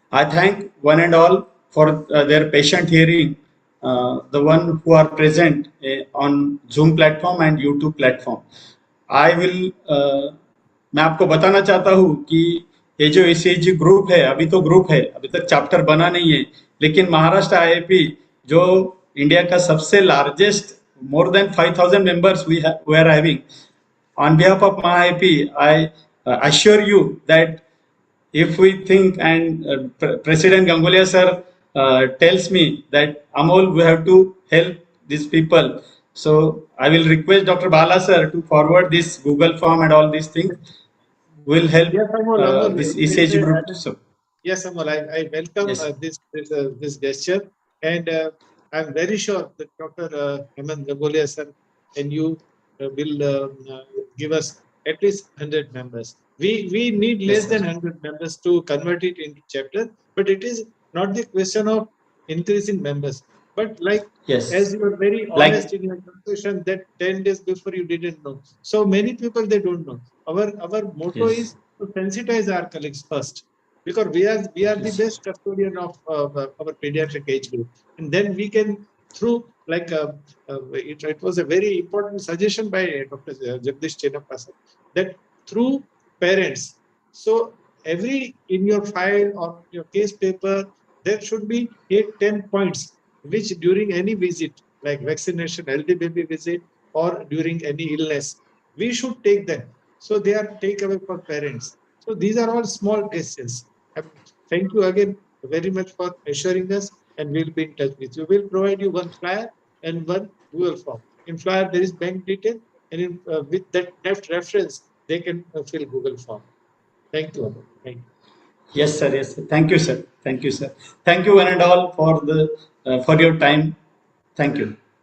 I thank one and all for their patient hearing, the one who are present on Zoom platform and YouTube platform. I will मैं आपको बताना चाहता हूँ कि ये जो ECG group है, अभी तो ग्रुप है, अभी तक चैप्टर बना नहीं है, लेकिन महाराष्ट्र IIP जो इंडिया का सबसे largest, more than 5,000 members we are having. On behalf of MAHA-IP, I assure you that if we think, and President Gangulia sir tells me that Amol, we have to help these people. So I will request Dr. Bala sir to forward this Google form and all these things. Will help Yes, Amol, this ECG group. So yes, Amol, I welcome Yes. this gesture, and I'm very sure that Dr. Hemant Gangulia sir and you will give us at least 100 members. We need less Yes, than 100 members to convert it into chapter, but it is not the question of increasing members. But like, Yes. as you are very Like- honest in your conclusion that 10 days before you didn't know. So many people, they don't know. Our motto Yes. is to sensitize our colleagues first, because we are the best custodian of our pediatric age group, and then we can, through like it was a very important suggestion by Dr. Jagdish Chenappa sir, that through parents. So every in your file or your case paper, there should be 8-10 points which during any visit, like vaccination, LD baby visit, or during any illness, we should take them. So they are takeaway for parents. So these are all small questions. Thank you again very much for assuring us, and we'll be in touch with you. We'll provide you one flyer and one Google form. In flyer there is bank detail, and in, with that reference they can fill Google form. Thank you. Thank you. Yes, sir. Yes, sir. Thank you, sir. Thank you, sir. Thank you, one and all, for the for your time. Thank you.